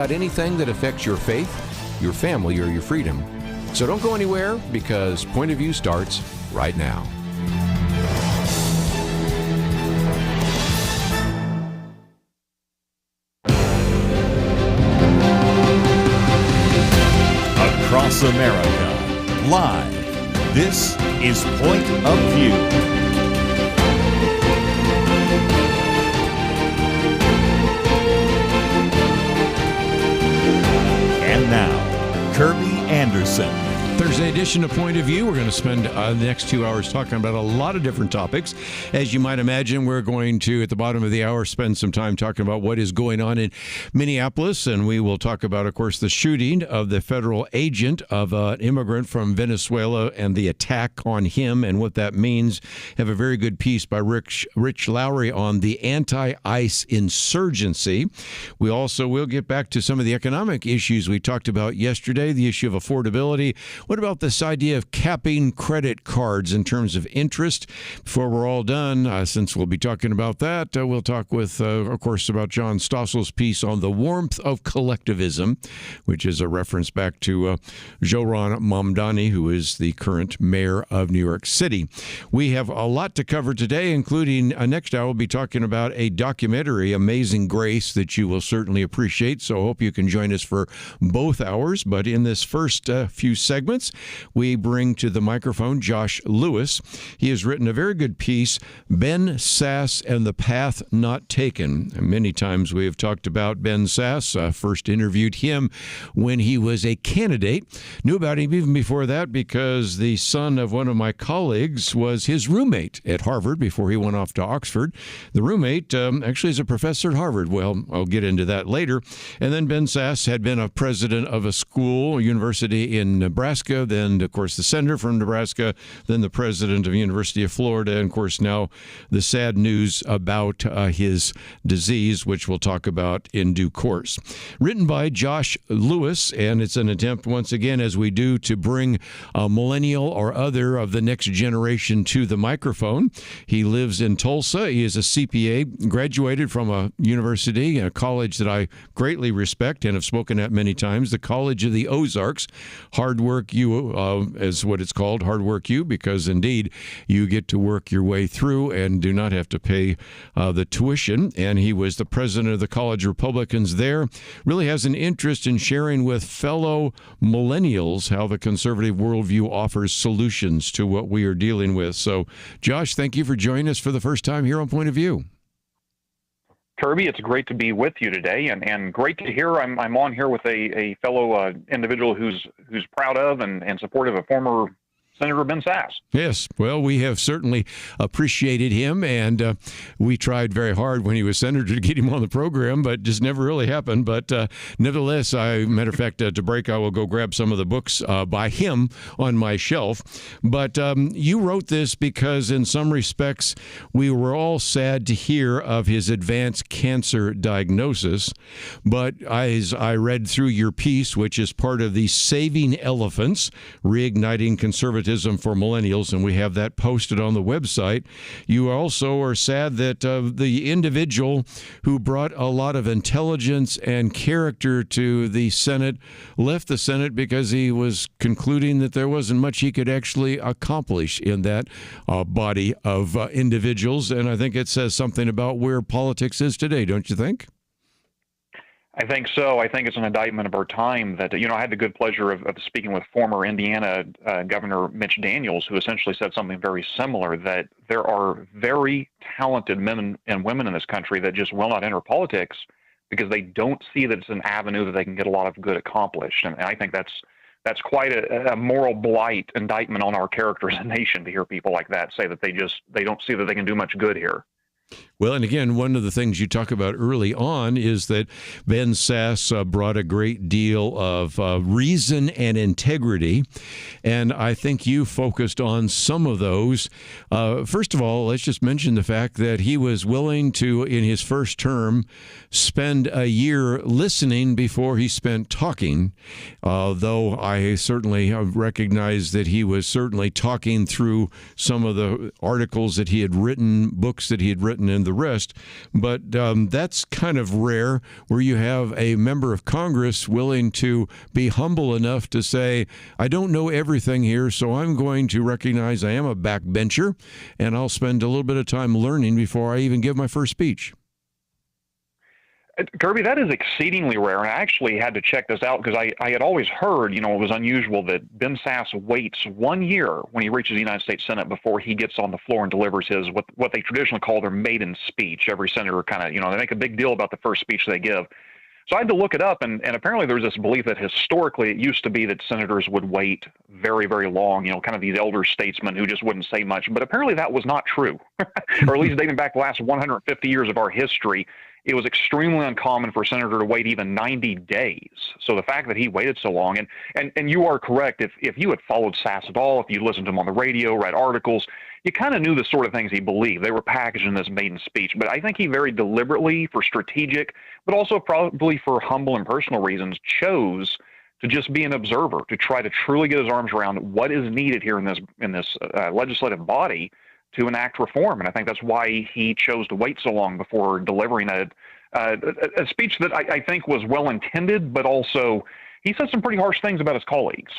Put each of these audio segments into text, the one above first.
About anything that affects your faith, your family, or your freedom. So don't go anywhere, because Point of View starts right now. Across America, live, this is Point of View. Now, Kerby Anderson. Thursday edition of Point of View. We're going to spend the next 2 hours talking about a lot of different topics. As you might imagine, we're going to, at the bottom of the hour, spend some time talking about what is going on in Minneapolis. And we will talk about, of course, the shooting of the federal agent of an immigrant from Venezuela and the attack on him and what that means. Have a very good piece by Rich Lowry on the anti-ICE insurgency. We also will get back to some of the economic issues we talked about yesterday, the issue of affordability. What about this idea of capping credit cards in terms of interest? Before we're all done, since we'll be talking about that, we'll talk with, of course, about John Stossel's piece on the warmth of collectivism, which is a reference back to Zohran Mamdani, who is the current mayor of New York City. We have a lot to cover today, including next hour we'll be talking about a documentary, Amazing Grace, that you will certainly appreciate. So I hope you can join us for both hours. But in this first few segments, we bring to the microphone Josh Lewis. He has written a very good piece, Ben Sasse and the Path Not Taken. Many times we have talked about Ben Sasse. First interviewed him when he was a candidate. Knew about him even before that because the son of one of my colleagues was his roommate at Harvard before he went off to Oxford. The roommate actually is a professor at Harvard. Well, I'll get into that later. And then Ben Sasse had been a president of a school, a university in Nebraska, then, of course, the senator from Nebraska, then the president of the University of Florida, and, of course, now the sad news about his disease, which we'll talk about in due course. Written by Josh Lewis, and it's an attempt, once again, as we do, to bring a millennial or other of the next generation to the microphone. He lives in Tulsa. He is a CPA, graduated from a university, a college that I greatly respect and have spoken at many times, the College of the Ozarks. Hard work U is what it's called, Hard Work U, because indeed you get to work your way through and do not have to pay the tuition. And he was the president of the College Republicans there. Really has an interest in sharing with fellow millennials how the conservative worldview offers solutions to what we are dealing with. So, Josh, thank you for joining us for the first time here on Point of View. Kerby, it's great to be with you today, and great to hear I'm on here with a fellow individual who's proud of and supportive of former Senator Ben Sasse. Yes, well, we have certainly appreciated him, and we tried very hard when he was senator to get him on the program, but just never really happened. But nevertheless, matter of fact, to break, I will go grab some of the books by him on my shelf. But you wrote this because in some respects, we were all sad to hear of his advanced cancer diagnosis. But as I read through your piece, which is part of the Saving Elephants, Reigniting Conservatism for Millennials, and we have that posted on the website. You also are sad that the individual who brought a lot of intelligence and character to the Senate left the Senate because he was concluding that there wasn't much he could actually accomplish in that body of individuals. And I think it says something about where politics is today, don't you think? I think so. I think it's an indictment of our time that, I had the good pleasure of speaking with former Indiana Governor Mitch Daniels, who essentially said something very similar, that there are very talented men and women in this country that just will not enter politics because they don't see that it's an avenue that they can get a lot of good accomplished. And I think that's quite a moral blight indictment on our character as a nation to hear people like that say that they don't see that they can do much good here. Well, and again, one of the things you talk about early on is that Ben Sasse brought a great deal of reason and integrity, and I think you focused on some of those. First of all, let's just mention the fact that he was willing to, in his first term, spend a year listening before he spent talking, though I certainly recognize that he was certainly talking through some of the articles that he had written, books that he had written in the the rest. But that's kind of rare, where you have a member of Congress willing to be humble enough to say, I don't know everything here, so I'm going to recognize I am a backbencher, and I'll spend a little bit of time learning before I even give my first speech. Kerby, that is exceedingly rare, and I actually had to check this out because I had always heard, it was unusual that Ben Sasse waits 1 year when he reaches the United States Senate before he gets on the floor and delivers his what they traditionally call their maiden speech. Every senator kind of, they make a big deal about the first speech they give. So I had to look it up, and apparently there's this belief that historically it used to be that senators would wait very, very long, kind of these elder statesmen who just wouldn't say much. But apparently that was not true, or at least dating back the last 150 years of our history. It was extremely uncommon for a senator to wait even 90 days. So the fact that he waited so long, and you are correct, if you had followed Sasse at all, if you listened to him on the radio, read articles, you kind of knew the sort of things he believed. They were packaged in this maiden speech. But I think he very deliberately, for strategic, but also probably for humble and personal reasons, chose to just be an observer, to try to truly get his arms around what is needed here in this legislative body to enact reform. And I think that's why he chose to wait so long before delivering a speech that I think was well-intended, but also he said some pretty harsh things about his colleagues.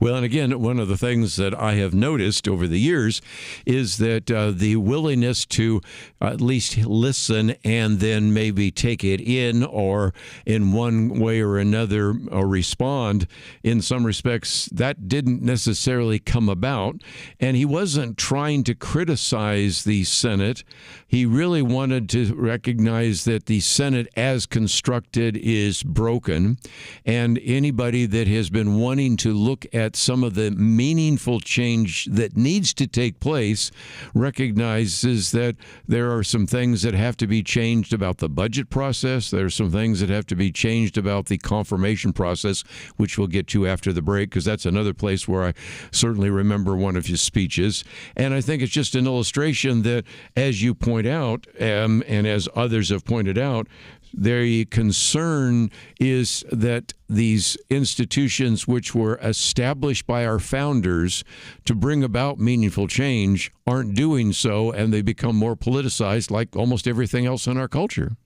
Well, and again, one of the things that I have noticed over the years is that the willingness to at least listen and then maybe take it in, or in one way or another or respond in some respects, that didn't necessarily come about. And he wasn't trying to criticize the Senate. He really wanted to recognize that the Senate as constructed is broken, and anybody that has been wanting to look at some of the meaningful change that needs to take place recognizes that there are some things that have to be changed about the budget process. There are some things that have to be changed about the confirmation process, which we'll get to after the break, because that's another place where I certainly remember one of his speeches. And I think it's just an illustration that, as you point out, and as others have pointed out, the concern is that these institutions, which were established by our founders to bring about meaningful change, aren't doing so, and they become more politicized like almost everything else in our culture.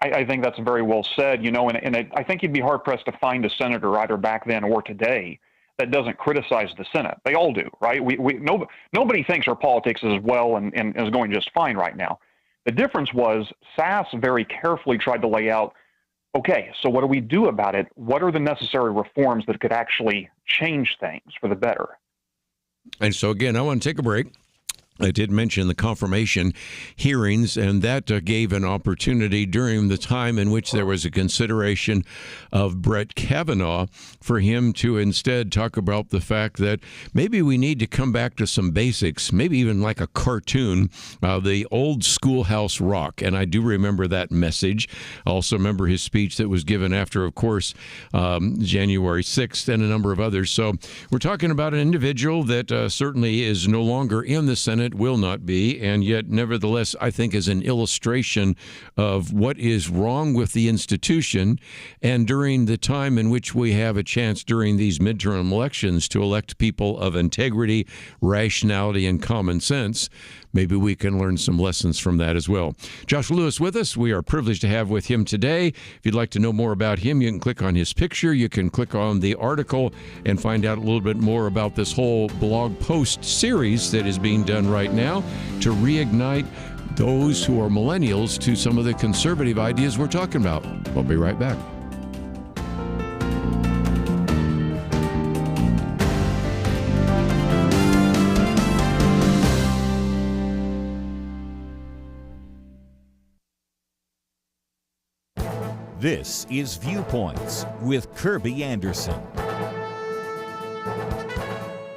I think that's very well said, and I think you'd be hard-pressed to find a senator either back then or today that doesn't criticize the Senate. They all do, right? Nobody thinks our politics is well and is going just fine right now. The difference was Sasse very carefully tried to lay out, okay, so what do we do about it? What are the necessary reforms that could actually change things for the better? And so, again, I want to take a break. I did mention the confirmation hearings, and that gave an opportunity during the time in which there was a consideration of Brett Kavanaugh for him to instead talk about the fact that maybe we need to come back to some basics, maybe even like a cartoon, the old Schoolhouse Rock. And I do remember that message. I also remember his speech that was given after, of course, January 6th and a number of others. So we're talking about an individual that certainly is no longer in the Senate, will not be, and yet nevertheless I think is an illustration of what is wrong with the institution. And during the time in which we have a chance during these midterm elections to elect people of integrity, rationality, and common sense, maybe we can learn some lessons from that as well. Josh Lewis with us. We are privileged to have with him today. If you'd like to know more about him, you can click on his picture. You can click on the article and find out a little bit more about this whole blog post series that is being done right now to reignite those who are millennials to some of the conservative ideas we're talking about. We'll be right back. This is Viewpoints with Kerby Anderson.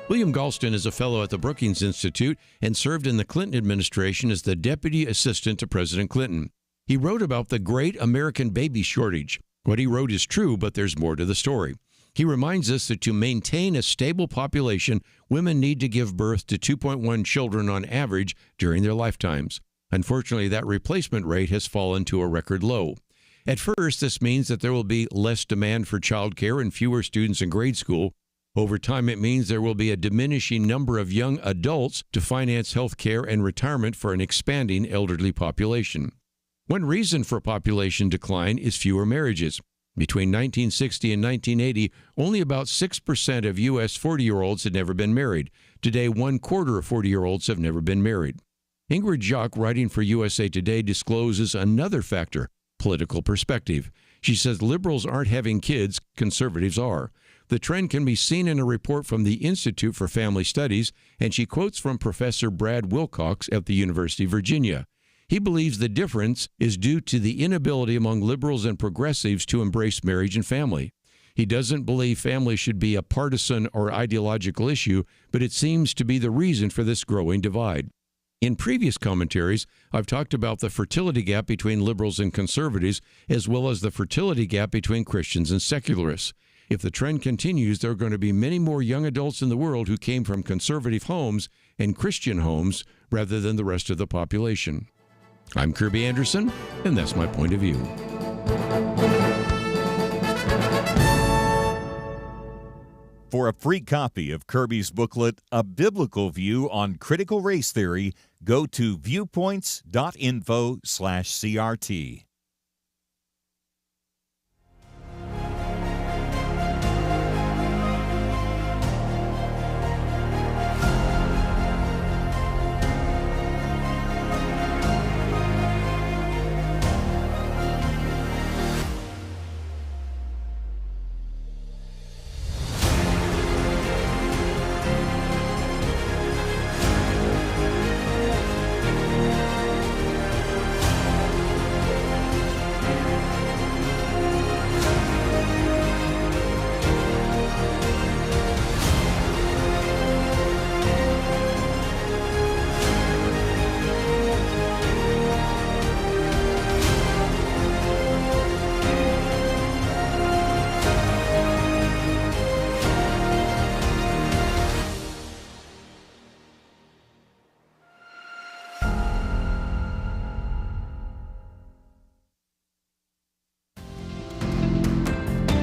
William Galston is a fellow at the Brookings Institute and served in the Clinton administration as the deputy assistant to President Clinton. He wrote about the great American baby shortage. What he wrote is true, but there's more to the story. He reminds us that to maintain a stable population, women need to give birth to 2.1 children on average during their lifetimes. Unfortunately, that replacement rate has fallen to a record low. At first, this means that there will be less demand for childcare and fewer students in grade school. Over time, it means there will be a diminishing number of young adults to finance health care and retirement for an expanding elderly population. One reason for population decline is fewer marriages. Between 1960 and 1980, only about 6% of U.S. 40-year-olds had never been married. Today, 1/4 of 40-year-olds have never been married. Ingrid Jock, writing for USA Today, discloses another factor, political perspective. She says liberals aren't having kids, conservatives are. The trend can be seen in a report from the Institute for Family Studies, and she quotes from Professor Brad Wilcox at the University of Virginia. He believes the difference is due to the inability among liberals and progressives to embrace marriage and family. He doesn't believe family should be a partisan or ideological issue, but it seems to be the reason for this growing divide. In previous commentaries, I've talked about the fertility gap between liberals and conservatives, as well as the fertility gap between Christians and secularists. If the trend continues, there are going to be many more young adults in the world who came from conservative homes and Christian homes rather than the rest of the population. I'm Kerby Anderson, and that's my point of view. For a free copy of Kerby's booklet, A Biblical View on Critical Race Theory, go to viewpoints.info/CRT.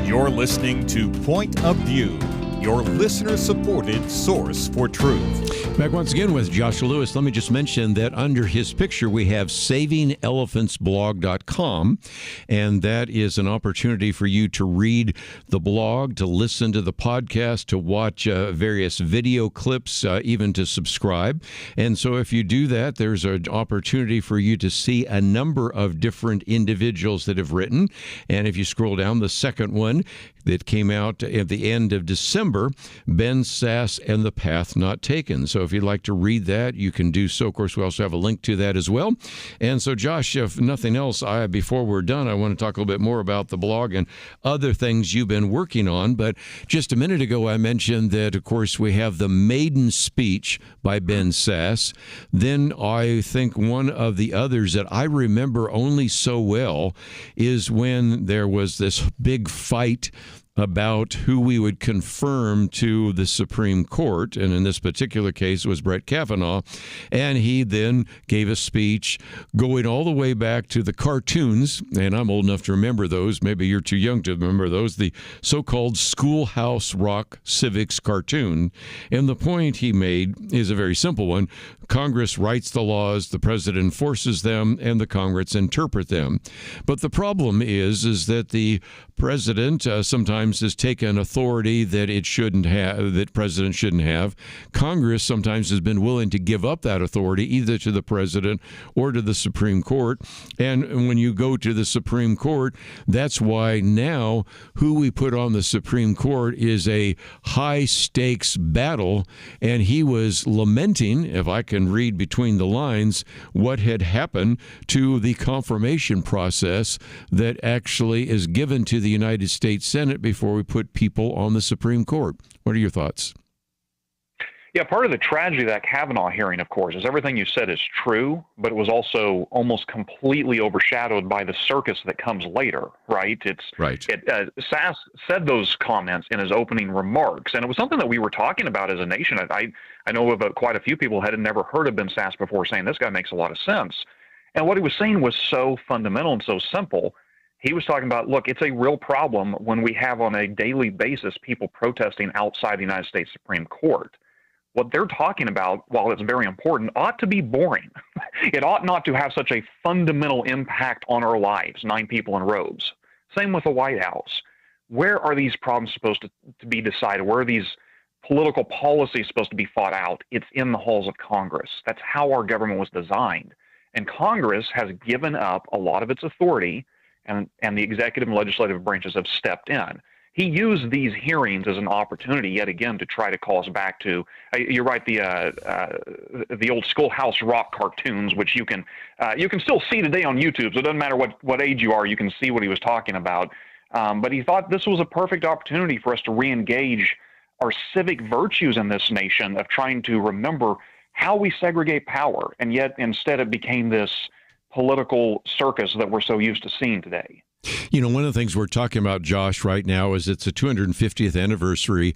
You're listening to Point of View, your listener-supported source for truth. Back once again with Joshua Lewis. Let me just mention that under his picture we have savingelefantsblog.com, and that is an opportunity for you to read the blog, to listen to the podcast, to watch various video clips, even to subscribe. And so if you do that, there's an opportunity for you to see a number of different individuals that have written. And if you scroll down, the second one that came out at the end of December, Ben Sasse and the Path Not Taken. So if you'd like to read that, you can do so. Of course, we also have a link to that as well. And so, Josh, if nothing else, before we're done, I want to talk a little bit more about the blog and other things you've been working on. But just a minute ago, I mentioned that, of course, we have the maiden speech by Ben Sasse. Then I think one of the others that I remember only so well is when there was this big fight about who we would confirm to the Supreme Court, and in this particular case it was Brett Kavanaugh, and he then gave a speech going all the way back to the cartoons, and I'm old enough to remember those, maybe you're too young to remember those, the so-called Schoolhouse Rock civics cartoon, and the point he made is a very simple one. Congress writes the laws, the president enforces them, and the Congress interpret them. But the problem is that the president sometimes has taken authority that it shouldn't have, that president shouldn't have. Congress sometimes has been willing to give up that authority either to the president or to the Supreme Court. And when you go to the Supreme Court, that's why now who we put on the Supreme Court is a high-stakes battle. And he was lamenting, if I can read between the lines, what had happened to the confirmation process that actually is given to the United States Senate before we put people on the Supreme Court. What are your thoughts? Yeah, part of the tragedy of that Kavanaugh hearing, of course, is everything you said is true, but it was also almost completely overshadowed by the circus that comes later, right? Sasse said those comments in his opening remarks, and it was something that we were talking about as a nation. I know of quite a few people had never heard of Ben Sasse before, saying this guy makes a lot of sense. And what he was saying was so fundamental and so simple. He was talking about, look, it's a real problem when we have on a daily basis people protesting outside the United States Supreme Court. What they're talking about, while it's very important, ought to be boring. It ought not to have such a fundamental impact on our lives, 9 people in robes. Same with the White House. Where are these problems supposed to be decided? Where are these political policies supposed to be fought out? It's in the halls of Congress. That's how our government was designed. And Congress has given up a lot of its authority, and the executive and legislative branches have stepped in. He used these hearings as an opportunity, yet again, to try to call us back to, you're right, the old Schoolhouse Rock cartoons, which you can still see today on YouTube. So it doesn't matter what age you are, you can see what he was talking about. But he thought this was a perfect opportunity for us to re-engage our civic virtues in this nation of trying to remember how we segregate power, and yet instead it became this political circus that we're so used to seeing today. You know, one of the things we're talking about, Josh, right now is it's a 250th anniversary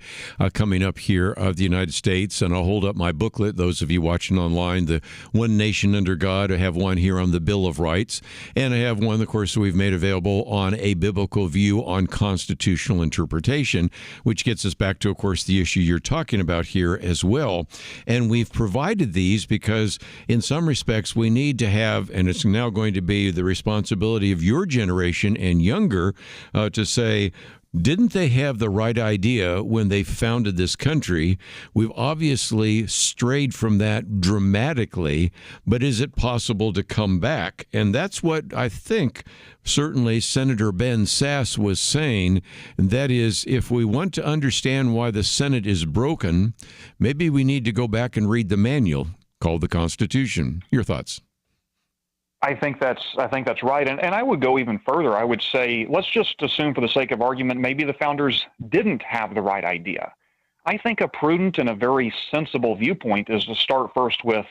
coming up here of the United States. And I'll hold up my booklet, those of you watching online, the One Nation Under God. I have one here on the Bill of Rights. And I have one, of course, that we've made available on a biblical view on constitutional interpretation, which gets us back to, of course, the issue you're talking about here as well. And we've provided these because in some respects we need to have, and it's now going to be the responsibility of your generation and younger to say, didn't they have the right idea when they founded this country? We've obviously strayed from that dramatically, but is it possible to come back? And that's what I think certainly Senator Ben Sasse was saying. And that is, if we want to understand why the Senate is broken, maybe we need to go back and read the manual called the Constitution. Your thoughts? I think that's right. And I would go even further. I would say, let's just assume for the sake of argument, maybe the founders didn't have the right idea. I think a prudent and a very sensible viewpoint is to start first with,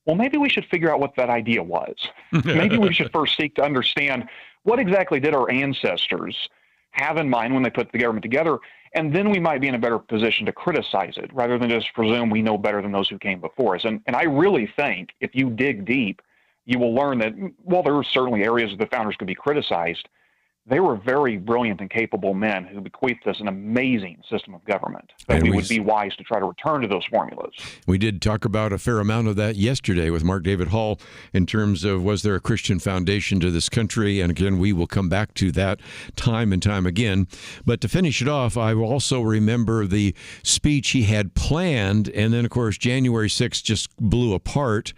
well, maybe we should figure out what that idea was. Maybe we should first seek to understand what exactly did our ancestors have in mind when they put the government together, and then we might be in a better position to criticize it rather than just presume we know better than those who came before us. And I really think if you dig deep, you will learn that, while there are certainly areas that the founders could be criticized, they were very brilliant and capable men who bequeathed us an amazing system of government. That we would be wise to try to return to those formulas. We did talk about a fair amount of that yesterday with Mark David Hall in terms of, was there a Christian foundation to this country? And again, we will come back to that time and time again. But to finish it off, I also remember the speech he had planned, and then, of course, January 6th just blew apart.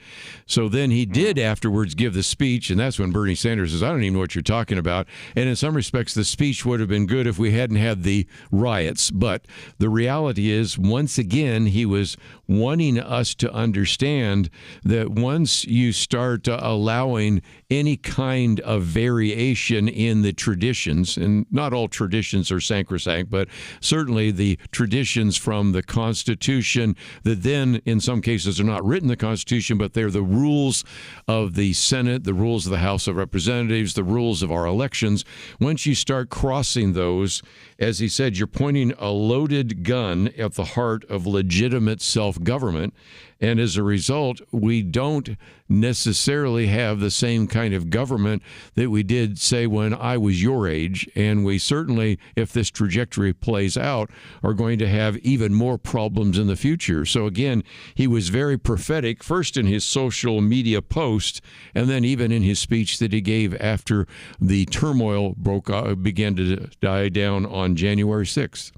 So then he did afterwards give the speech, and that's when Bernie Sanders says, I don't even know what you're talking about. And in some respects, the speech would have been good if we hadn't had the riots. But the reality is, once again, he was wanting us to understand that once you start allowing any kind of variation in the traditions, and not all traditions are sacrosanct, but certainly the traditions from the Constitution that then in some cases are not written in the Constitution, but they're the rules of the Senate, the rules of the House of Representatives, the rules of our elections. Once you start crossing those, as he said, you're pointing a loaded gun at the heart of legitimate self-government. And as a result, we don't necessarily have the same kind of government that we did, say, when I was your age. And we certainly, if this trajectory plays out, are going to have even more problems in the future. So again, he was very prophetic, first in his social media post, and then even in his speech that he gave after the turmoil began to die down on January 6th.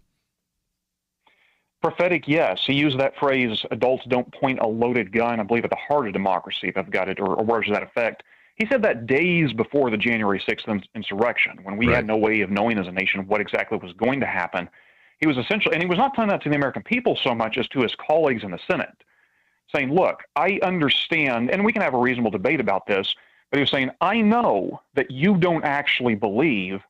Prophetic, yes. He used that phrase, adults don't point a loaded gun, I believe, at the heart of democracy, if I've got it, or words to that effect. He said that days before the January 6th insurrection, when we had no way of knowing as a nation what exactly was going to happen. He was essentially, and he was not telling that to the American people so much as to his colleagues in the Senate, saying, look, I understand, and we can have a reasonable debate about this, but he was saying, I know that you don't actually believe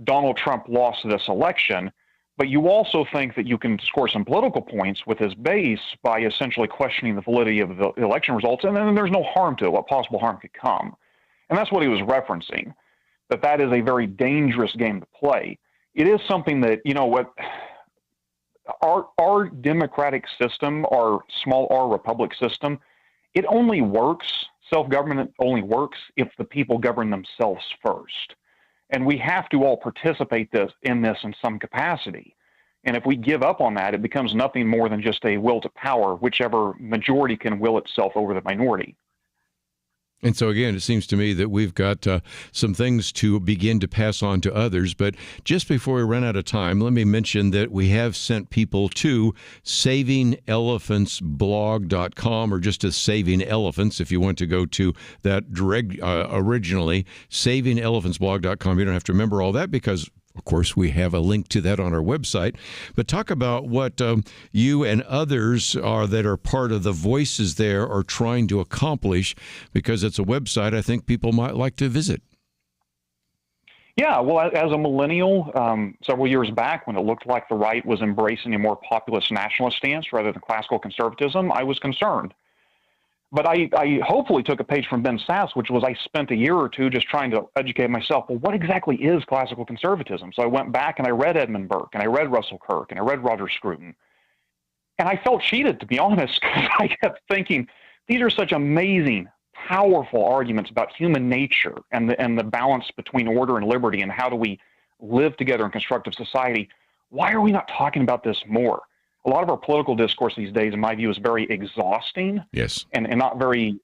Donald Trump lost this election, but you also think that you can score some political points with his base by essentially questioning the validity of the election results, and then there's no harm to it, what possible harm could come. And that's what he was referencing, that is a very dangerous game to play. It is something that, you know, what our democratic system, our small r republic system, it only works, self-government only works if the people govern themselves first. And we have to all participate in this in some capacity. And if we give up on that, it becomes nothing more than just a will to power, whichever majority can will itself over the minority. And so, again, it seems to me that we've got some things to begin to pass on to others. But just before we run out of time, let me mention that we have sent people to savingelefantsblog.com, or just to Saving Elephants if you want to go to that originally, savingelefantsblog.com. You don't have to remember all that because, of course, we have a link to that on our website. But talk about what you and others that are part of the voices there are trying to accomplish, because it's a website I think people might like to visit. Yeah, well, as a millennial, several years back when it looked like the right was embracing a more populist nationalist stance rather than classical conservatism, I was concerned. But I hopefully took a page from Ben Sasse, which was I spent a year or two just trying to educate myself. Well, what exactly is classical conservatism? So I went back and I read Edmund Burke and I read Russell Kirk and I read Roger Scruton. And I felt cheated, to be honest, because I kept thinking, these are such amazing, powerful arguments about human nature and the balance between order and liberty and how do we live together in constructive society. Why are we not talking about this more? A lot of our political discourse these days, in my view, is very exhausting, yes, and not very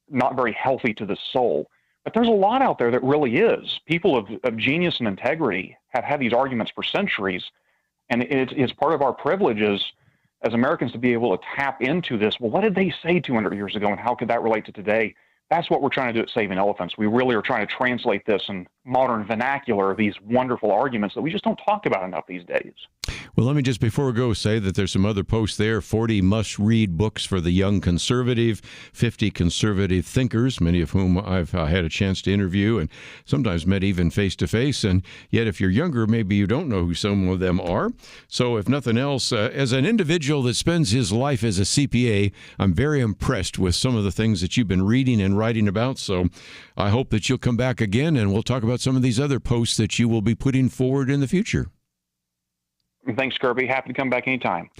healthy to the soul. But there's a lot out there that really is. People of genius and integrity have had these arguments for centuries, and it's part of our privileges as Americans to be able to tap into this. Well, what did they say 200 years ago, and how could that relate to today? That's what we're trying to do at Saving Elephants. We really are trying to translate this in modern vernacular, these wonderful arguments that we just don't talk about enough these days. Well, let me just, before we go, say that there's some other posts there. 40 must-read books for the young conservative, 50 conservative thinkers, many of whom I've had a chance to interview and sometimes met even face-to-face. And yet, if you're younger, maybe you don't know who some of them are. So if nothing else, as an individual that spends his life as a CPA, I'm very impressed with some of the things that you've been reading and writing about. So I hope that you'll come back again and we'll talk about some of these other posts that you will be putting forward in the future. Thanks, Kerby. Happy to come back anytime.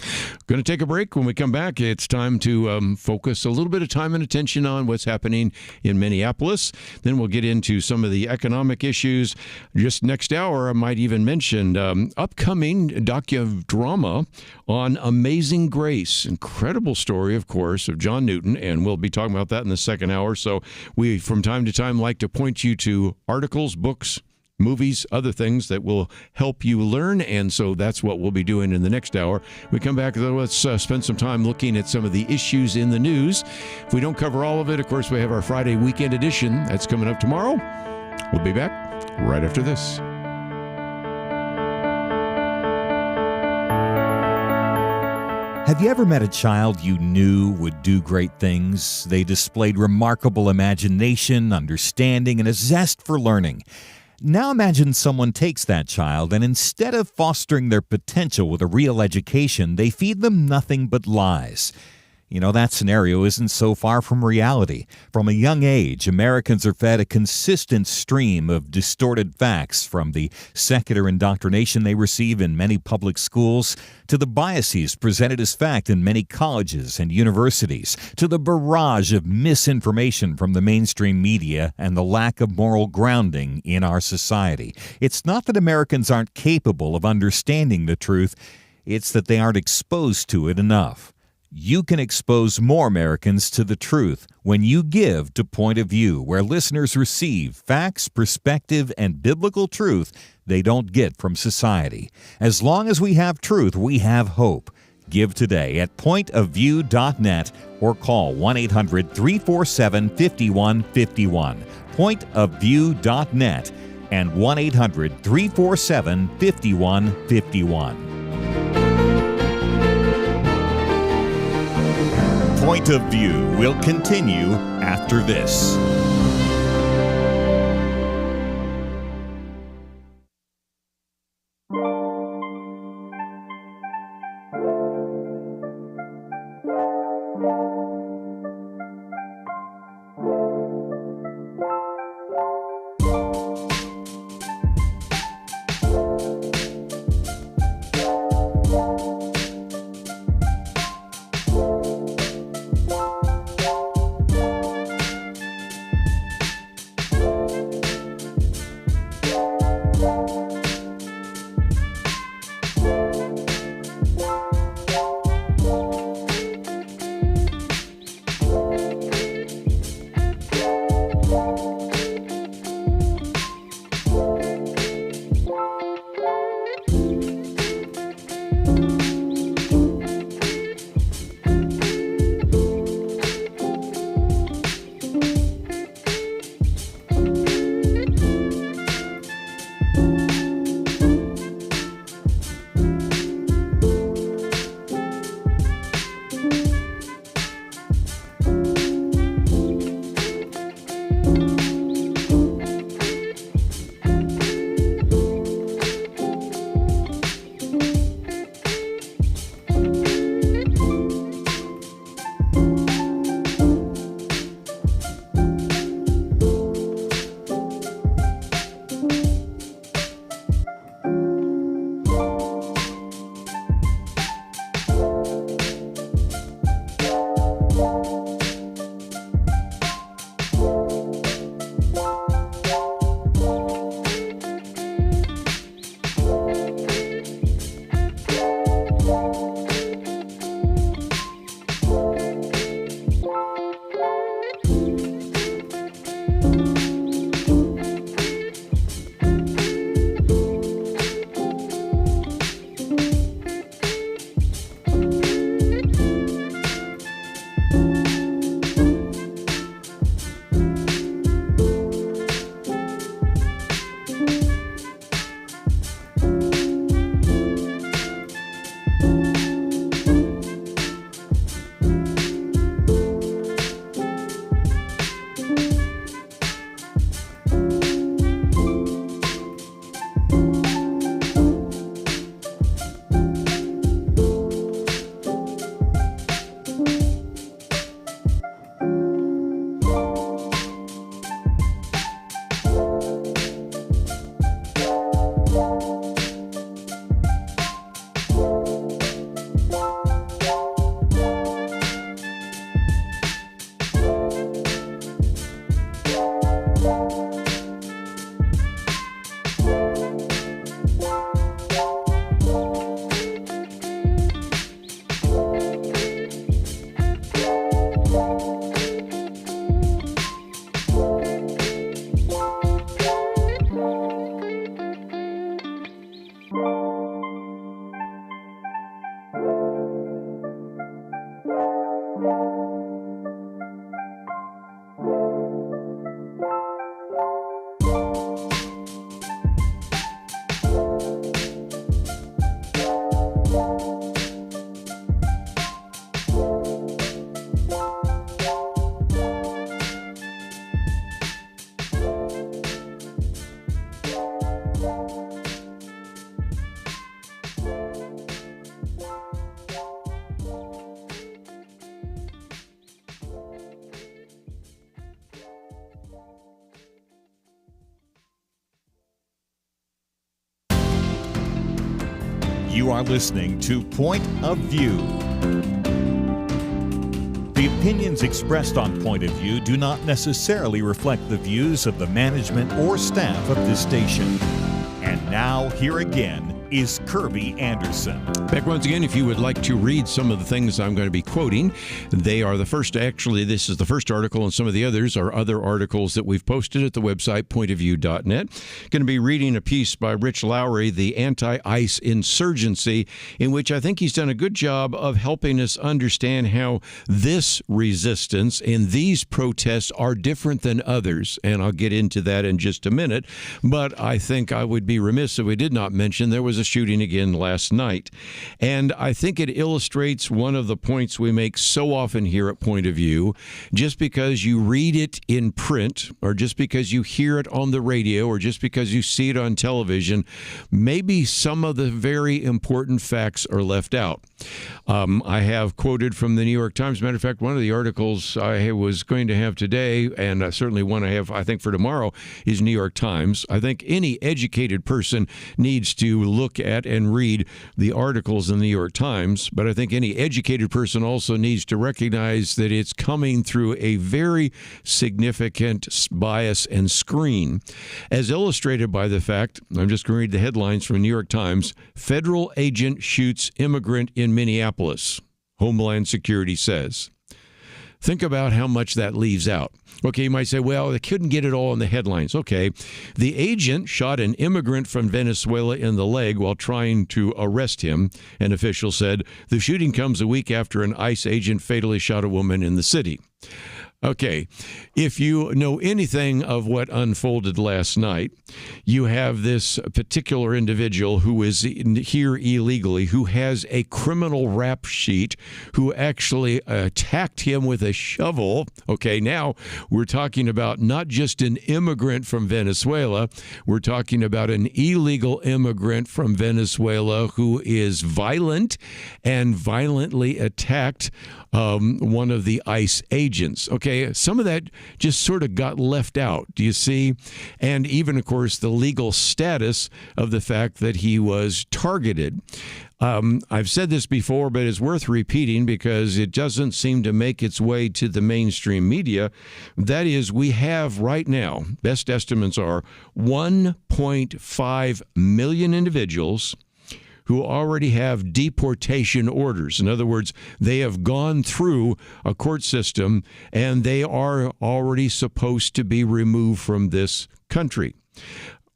Going to take a break. When we come back, it's time to focus a little bit of time and attention on what's happening in Minneapolis. Then we'll get into some of the economic issues. Just next hour, I might even mention upcoming docudrama on Amazing Grace. Incredible story, of course, of John Newton, and we'll be talking about that in the second hour. So we, from time to time, like to point you to articles, books, movies, other things that will help you learn, and so that's what we'll be doing in the next hour. We come back, though, let's spend some time looking at some of the issues in the news. If we don't cover all of it, of course, we have our Friday weekend edition. That's coming up tomorrow. We'll be back right after this. Have you ever met a child you knew would do great things? They displayed remarkable imagination, understanding, and a zest for learning. Now imagine someone takes that child and instead of fostering their potential with a real education, they feed them nothing but lies. You know, that scenario isn't so far from reality. From a young age, Americans are fed a consistent stream of distorted facts, from the secular indoctrination they receive in many public schools, to the biases presented as fact in many colleges and universities, to the barrage of misinformation from the mainstream media and the lack of moral grounding in our society. It's not that Americans aren't capable of understanding the truth, it's that they aren't exposed to it enough. You can expose more Americans to the truth when you give to Point of View, where listeners receive facts, perspective, and biblical truth they don't get from society. As long as we have truth, we have hope. Give today at pointofview.net or call 1-800-347-5151. Pointofview.net and 1-800-347-5151. Point of View will continue after this. You are listening to Point of View. The opinions expressed on Point of View do not necessarily reflect the views of the management or staff of this station. And now, here again is Kerby Anderson. Back once again, if you would like to read some of the things I'm going to be quoting, they are the first, actually, this is the first article, and some of the others are other articles that we've posted at the website, pointofview.net. Going to be reading a piece by Rich Lowry, The Anti-ICE Insurgency, in which I think he's done a good job of helping us understand how this resistance and these protests are different than others, and I'll get into that in just a minute, but I think I would be remiss if we did not mention there was a shooting again last night. And I think it illustrates one of the points we make so often here at Point of View. Just because you read it in print, or just because you hear it on the radio, or just because you see it on television, maybe some of the very important facts are left out. I have quoted from the New York Times. Matter of fact, one of the articles I was going to have today, and certainly one I have, I think, for tomorrow, is New York Times. I think any educated person needs to look at and read the articles in the New York Times, but I think any educated person also needs to recognize that it's coming through a very significant bias and screen, as illustrated by the fact, I'm just going to read the headlines from the New York Times: federal agent shoots immigrant in Minneapolis, Homeland Security says. Think about how much that leaves out. Okay, you might say, well, they couldn't get it all in the headlines. Okay, the agent shot an immigrant from Venezuela in the leg while trying to arrest him, an official said. The shooting comes a week after an ICE agent fatally shot a woman in the city. Okay, if you know anything of what unfolded last night, you have this particular individual who is here illegally, who has a criminal rap sheet, who actually attacked him with a shovel. Okay, now we're talking about not just an immigrant from Venezuela, we're talking about an illegal immigrant from Venezuela who is violent and violently attacked one of the ICE agents. Okay, some of that just sort of got left out, do you see? And even, of course, the legal status of the fact that he was targeted. I've said this before, but it's worth repeating because it doesn't seem to make its way to the mainstream media. That is, we have right now, best estimates are 1.5 million individuals who already have deportation orders. In other words, they have gone through a court system and they are already supposed to be removed from this country.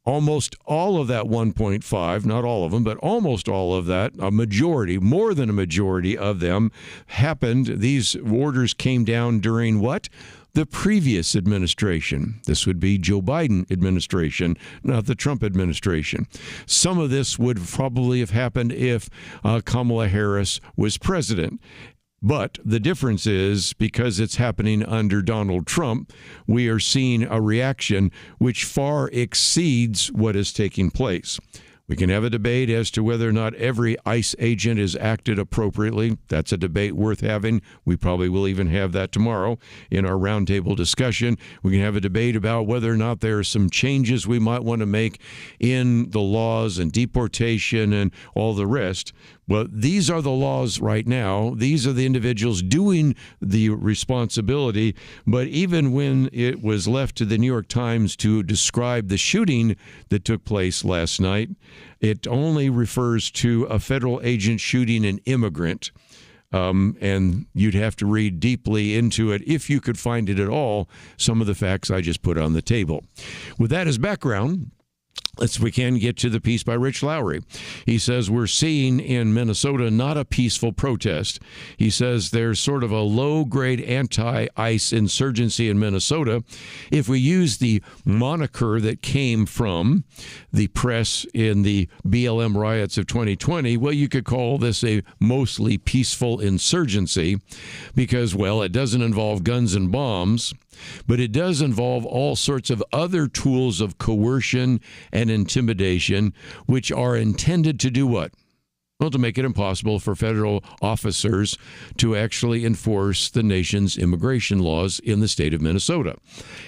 Almost all of that 1.5, not all of them, but almost all of that, a majority, more than a majority of them happened. These orders came down during what? The previous administration. This would be Joe Biden administration, not the Trump administration. Some of this would probably have happened if Kamala Harris was president. But the difference is, because it's happening under Donald Trump, we are seeing a reaction which far exceeds what is taking place. We can have a debate as to whether or not every ICE agent is acted appropriately. That's a debate worth having. We probably will even have that tomorrow in our roundtable discussion. We can have a debate about whether or not there are some changes we might want to make in the laws and deportation and all the rest. Well, these are the laws right now. These are the individuals doing the responsibility. But even when it was left to the New York Times to describe the shooting that took place last night, it only refers to a federal agent shooting an immigrant. And you'd have to read deeply into it, if you could find it at all, some of the facts I just put on the table. With that as background, we can get to the piece by Rich Lowry. He says we're seeing in Minnesota not a peaceful protest. He says there's sort of a low-grade anti-ICE insurgency in Minnesota. If we use the moniker that came from the press in the BLM riots of 2020, well, you could call this a mostly peaceful insurgency because, well, it doesn't involve guns and bombs. But it does involve all sorts of other tools of coercion and intimidation, which are intended to do what? Well, to make it impossible for federal officers to actually enforce the nation's immigration laws in the state of Minnesota.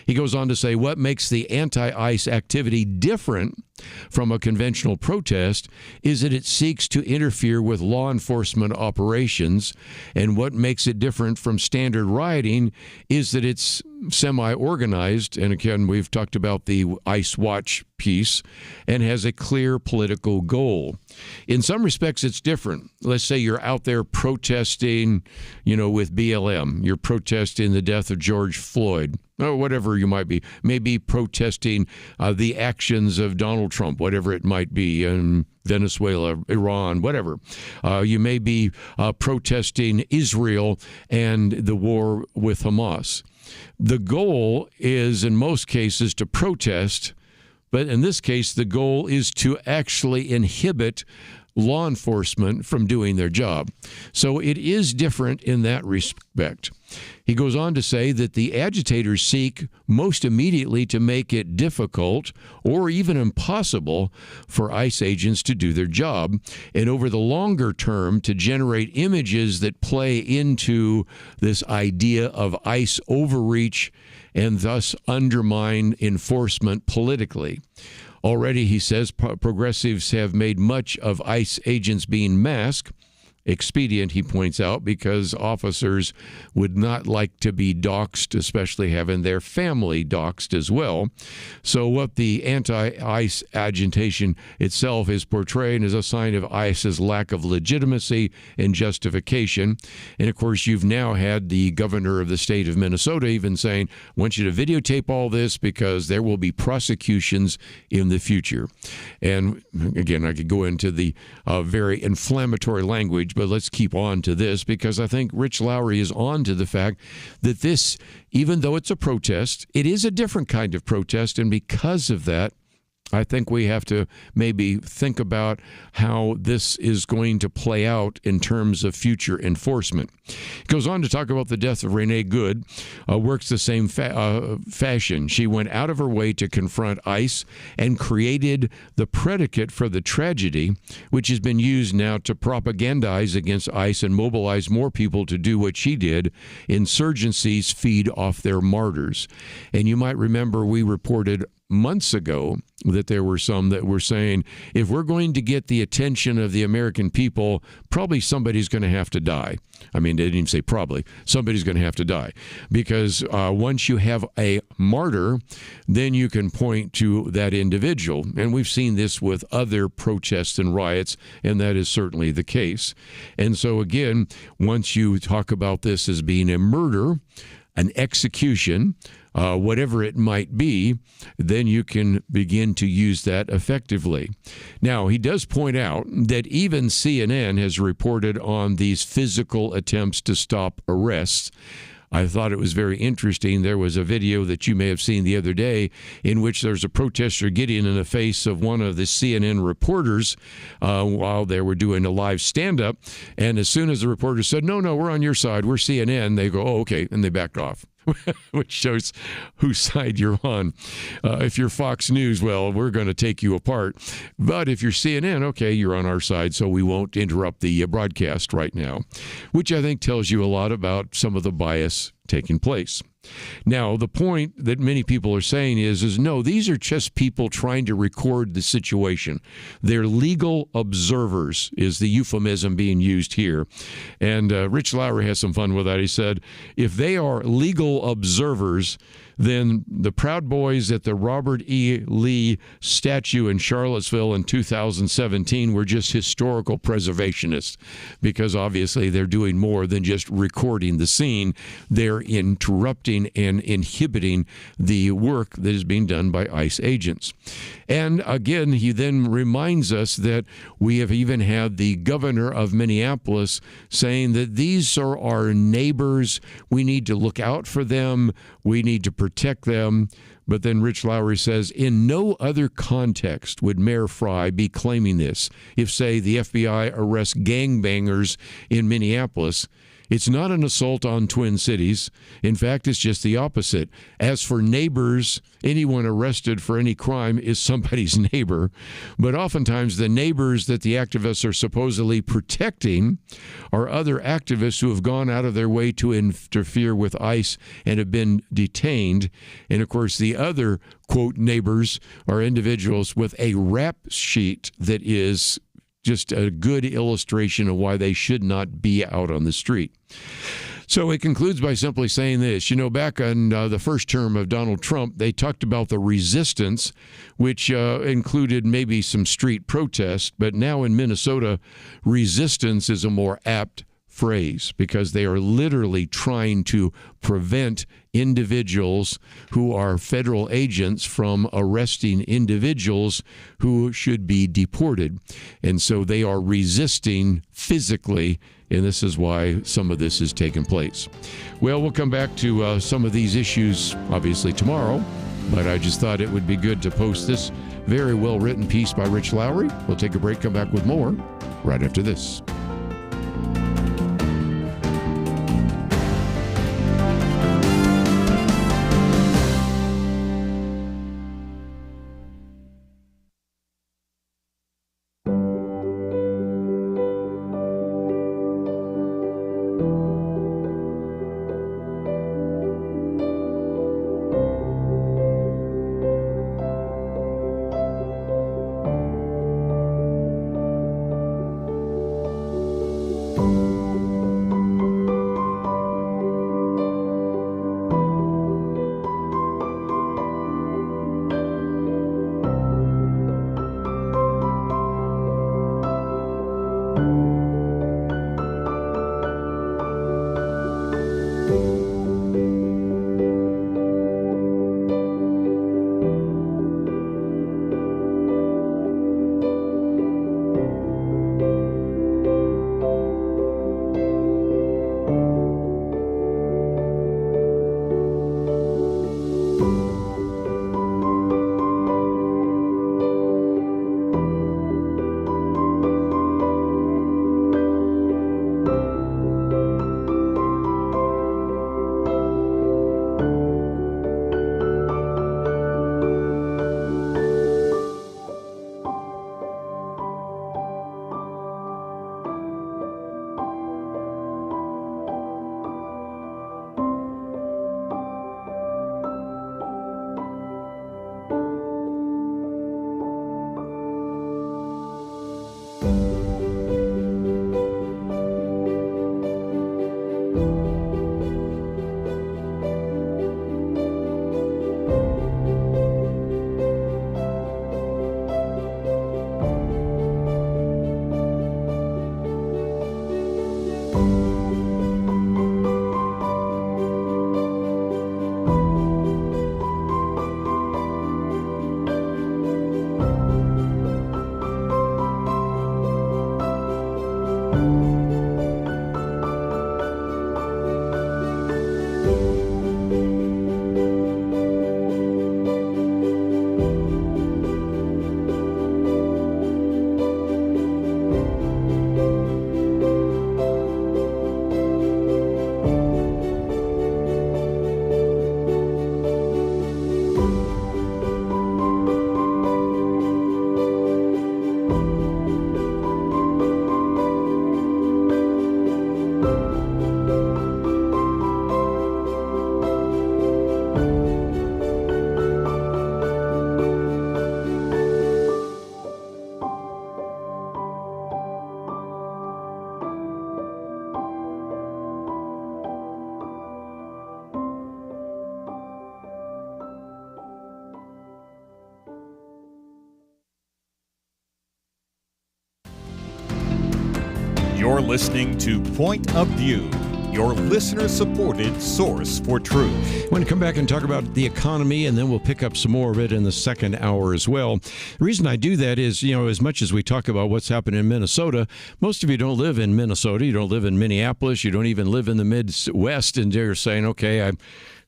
He goes on to say what makes the anti-ICE activity different from a conventional protest is that it seeks to interfere with law enforcement operations, and what makes it different from standard rioting is that it's semi-organized, and again, we've talked about the ICE Watch piece, and has a clear political goal. In some respects, it's different. Let's say you're out there protesting, with BLM. You're protesting the death of George Floyd, or whatever you might be. Maybe protesting the actions of Donald Trump, whatever it might be, in Venezuela, Iran, whatever. You may be protesting Israel and the war with Hamas. The goal is, in most cases, to protest, but in this case, the goal is to actually inhibit law enforcement from doing their job. So it is different in that respect. He goes on to say that the agitators seek most immediately to make it difficult or even impossible for ICE agents to do their job, and over the longer term to generate images that play into this idea of ICE overreach and thus undermine enforcement politically. Already, he says, progressives have made much of ICE agents being masked. Expedient, he points out, because officers would not like to be doxxed, especially having their family doxxed as well. So what the anti-ICE agitation itself is portraying as a sign of ICE's lack of legitimacy and justification. And of course, you've now had the governor of the state of Minnesota even saying, I want you to videotape all this because there will be prosecutions in the future. And again, I could go into the very inflammatory language, but let's keep on to this because I think Rich Lowry is on to the fact that this, even though it's a protest, it is a different kind of protest. And because of that, I think we have to maybe think about how this is going to play out in terms of future enforcement. He goes on to talk about the death of Renee Good, works the same fashion. She went out of her way to confront ICE and created the predicate for the tragedy, which has been used now to propagandize against ICE and mobilize more people to do what she did. Insurgencies feed off their martyrs. And you might remember we reported months ago that there were some that were saying, if we're going to get the attention of the American people, probably somebody's going to have to die. I mean, they didn't even say probably. Somebody's going to have to die. Because once you have a martyr, then you can point to that individual. And we've seen this with other protests and riots, and that is certainly the case. And so again, once you talk about this as being a murder, an execution, whatever it might be, then you can begin to use that effectively. Now, he does point out that even CNN has reported on these physical attempts to stop arrests. I thought it was very interesting. There was a video that you may have seen the other day in which there's a protester getting in the face of one of the CNN reporters while they were doing a live stand-up. And as soon as the reporter said, no, we're on your side, we're CNN, they go, oh, okay, and they backed off. Which shows whose side you're on. If you're Fox News, well, we're going to take you apart. But if you're CNN, okay, you're on our side, so we won't interrupt the broadcast right now, which I think tells you a lot about some of the bias taking place. Now, the point that many people are saying is no, these are just people trying to record the situation. They're legal observers is the euphemism being used here. And Rich Lowry has some fun with that. He said, if they are legal observers, then the Proud Boys at the Robert E. Lee statue in Charlottesville in 2017 were just historical preservationists, because obviously they're doing more than just recording the scene. They're interrupting and inhibiting the work that is being done by ICE agents. And again, he then reminds us that we have even had the governor of Minneapolis saying that these are our neighbors. We need to look out for them. We need to protect them. But then Rich Lowry says, in no other context would Mayor Fry be claiming this. If, say, the FBI arrests gangbangers in Minneapolis, It's not an assault on Twin Cities. In fact, it's just the opposite. As for neighbors, anyone arrested for any crime is somebody's neighbor. But oftentimes the neighbors that the activists are supposedly protecting are other activists who have gone out of their way to interfere with ICE and have been detained. And of course, the other, quote, neighbors are individuals with a rap sheet that is just a good illustration of why they should not be out on the street. So it concludes by simply saying this. Back on the first term of Donald Trump, they talked about the resistance, which included maybe some street protest. But now in Minnesota, resistance is a more apt phrase because they are literally trying to prevent individuals who are federal agents from arresting individuals who should be deported. And so they are resisting physically, and this is why some of this has taken place. Well, we'll come back to some of these issues, obviously, tomorrow, but I just thought it would be good to post this very well-written piece by Rich Lowry. We'll take a break, come back with more right after this. You're listening to Point of View, your listener-supported source for truth. I want to come back and talk about the economy, and then we'll pick up some more of it in the second hour as well. The reason I do that is, as much as we talk about what's happening in Minnesota, most of you don't live in Minnesota. You don't live in Minneapolis. You don't even live in the Midwest, and you're saying, okay, I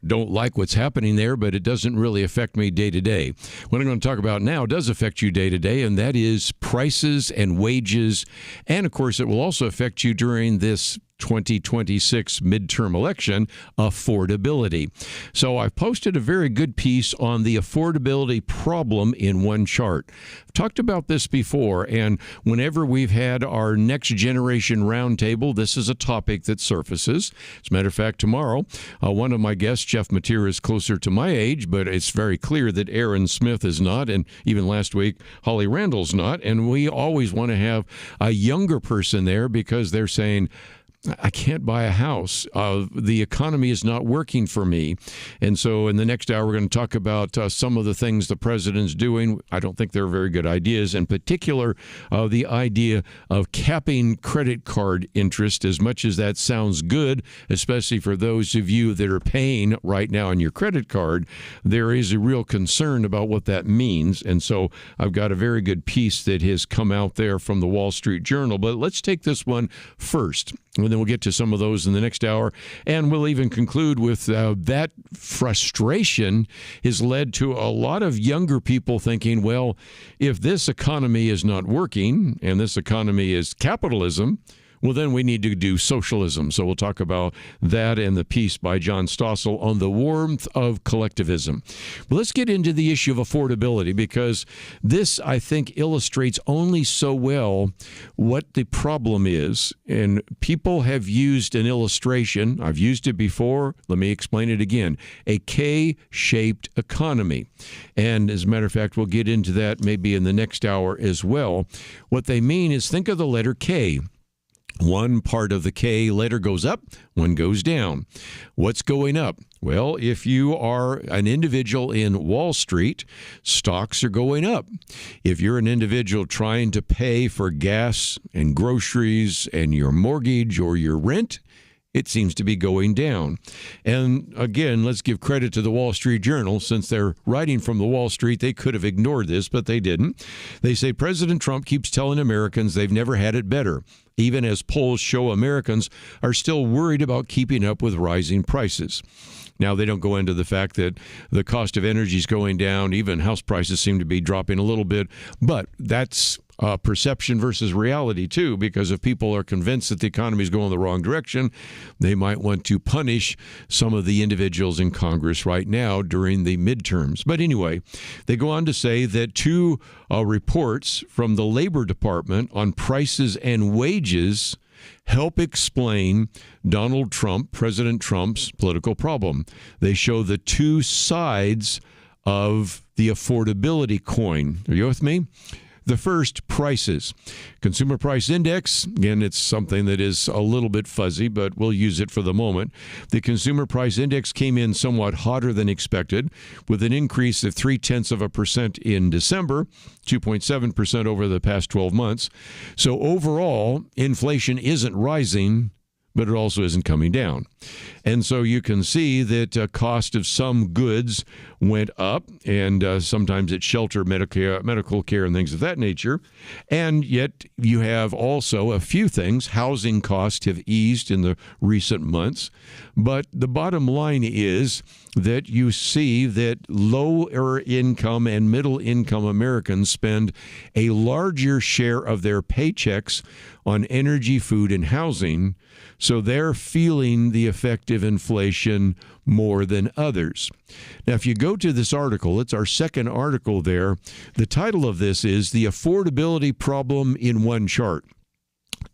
don't like what's happening there, but it doesn't really affect me day to day. What I'm going to talk about now does affect you day to day, and that is prices and wages. And of course, it will also affect you during this 2026 midterm election, affordability. So I've posted a very good piece on the affordability problem in one chart. I've talked about this before, and whenever we've had our next generation roundtable, this is a topic that surfaces. As a matter of fact, tomorrow, one of my guests, Jeff Mateer, is closer to my age, but it's very clear that Aaron Smith is not, and even last week, Holly Randall's not, and we always want to have a younger person there because they're saying, I can't buy a house. The economy is not working for me. And so in the next hour, we're going to talk about some of the things the president's doing. I don't think they're very good ideas. In particular, the idea of capping credit card interest, as much as that sounds good, especially for those of you that are paying right now on your credit card, there is a real concern about what that means. And so I've got a very good piece that has come out there from the Wall Street Journal. But let's take this one first. And then we'll get to some of those in the next hour. And we'll even conclude with that frustration has led to a lot of younger people thinking, well, if this economy is not working and this economy is capitalism, well, then we need to do socialism. So we'll talk about that and the piece by John Stossel on the warmth of collectivism. But let's get into the issue of affordability, because this, I think, illustrates only so well what the problem is. And people have used an illustration. I've used it before. Let me explain it again. A K-shaped economy. And as a matter of fact, we'll get into that maybe in the next hour as well. What they mean is, think of the letter K. One part of the K letter goes up, one goes down. What's going up? Well, if you are an individual in Wall Street, stocks are going up. If you're an individual trying to pay for gas and groceries and your mortgage or your rent, it seems to be going down. And again, let's give credit to the Wall Street Journal. Since they're writing from the Wall Street, they could have ignored this, but they didn't. They say President Trump keeps telling Americans they've never had it better, even as polls show Americans are still worried about keeping up with rising prices. Now, they don't go into the fact that the cost of energy is going down. Even house prices seem to be dropping a little bit. But that's perception versus reality, too, because if people are convinced that the economy is going the wrong direction, they might want to punish some of the individuals in Congress right now during the midterms. But anyway, they go on to say that two reports from the Labor Department on prices and wages help explain Donald Trump, President Trump's political problem. They show the two sides of the affordability coin. Are you with me? The first, prices. Consumer Price Index, again, it's something that is a little bit fuzzy, but we'll use it for the moment. The Consumer Price Index came in somewhat hotter than expected, with an increase of 0.3% in December, 2.7% over the past 12 months. So overall, inflation isn't rising, but it also isn't coming down. And so you can see that cost of some goods went up, and sometimes it's shelter, medical care, and things of that nature. And yet you have also a few things. Housing costs have eased in the recent months. But the bottom line is that you see that lower income and middle income Americans spend a larger share of their paychecks on energy, food, and housing. So they're feeling the effect of inflation more than others. Now, if you go to this article, it's our second article there. The title of this is The Affordability Problem in One Chart.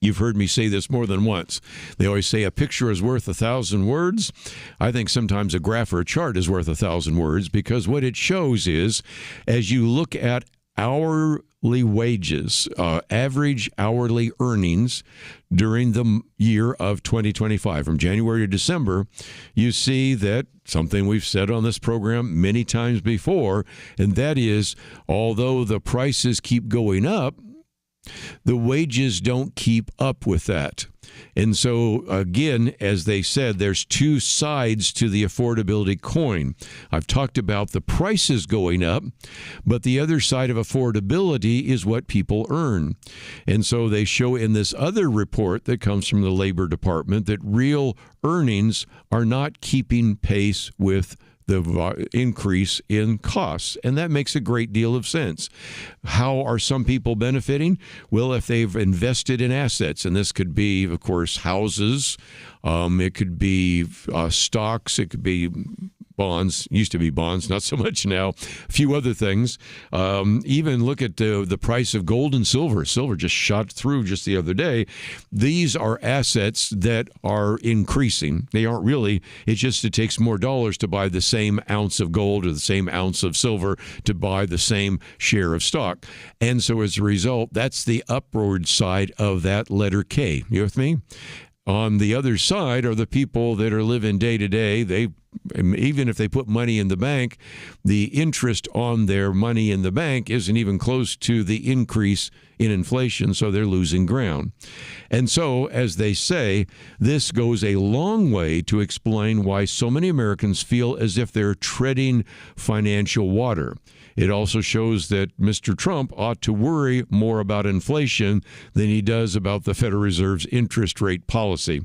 You've heard me say this more than once. They always say a picture is worth 1,000 words. I think sometimes a graph or a chart is worth 1,000 words, because what it shows is, as you look at hourly wages, average hourly earnings during the year of 2025, from January to December, you see that something we've said on this program many times before, and that is, although the prices keep going up, the wages don't keep up with that. And so, again, as they said, there's two sides to the affordability coin. I've talked about the prices going up, but the other side of affordability is what people earn. And so they show in this other report that comes from the Labor Department that real earnings are not keeping pace with the increase in costs. And that makes a great deal of sense. How are some people benefiting? Well, if they've invested in assets, and this could be, of course, houses, it could be stocks, it could be bonds, used to be bonds, not so much now, a few other things. Even look at the price of gold and silver. Silver just shot through just the other day. These are assets that are increasing. They aren't really. It's just it takes more dollars to buy the same ounce of gold or the same ounce of silver to buy the same share of stock. And so as a result, that's the upward side of that letter K. You with me? On the other side are the people that are living day to day. They, even if they put money in the bank, the interest on their money in the bank isn't even close to the increase in inflation, so they're losing ground. And so, as they say, this goes a long way to explain why so many Americans feel as if they're treading financial water. It also shows that Mr. Trump ought to worry more about inflation than he does about the Federal Reserve's interest rate policy.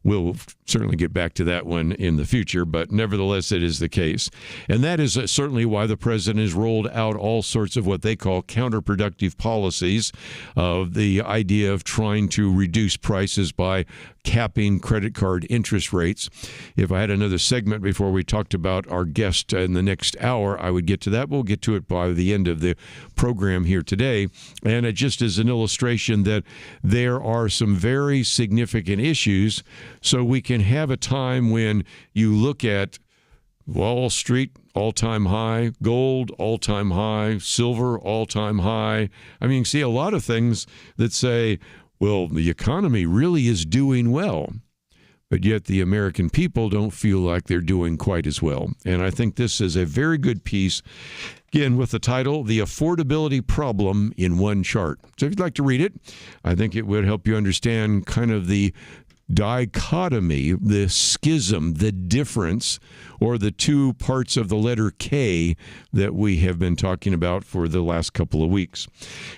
We'll certainly get back to that one in the future, but nevertheless, it is the case. And that is certainly why the president has rolled out all sorts of what they call counterproductive policies, of the idea of trying to reduce prices by capping credit card interest rates. If I had another segment before we talked about our guest in the next hour, I would get to that. We'll get to it by the end of the program here today. And it just is an illustration that there are some very significant issues, so we can have a time when you look at Wall Street, all-time high, gold, all-time high, silver, all-time high. I mean, you see a lot of things that say, well, the economy really is doing well, but yet the American people don't feel like they're doing quite as well. And I think this is a very good piece, again, with the title, The Affordability Problem in One Chart. So if you'd like to read it, I think it would help you understand kind of the dichotomy, the schism, the difference, or the two parts of the letter K that we have been talking about for the last couple of weeks.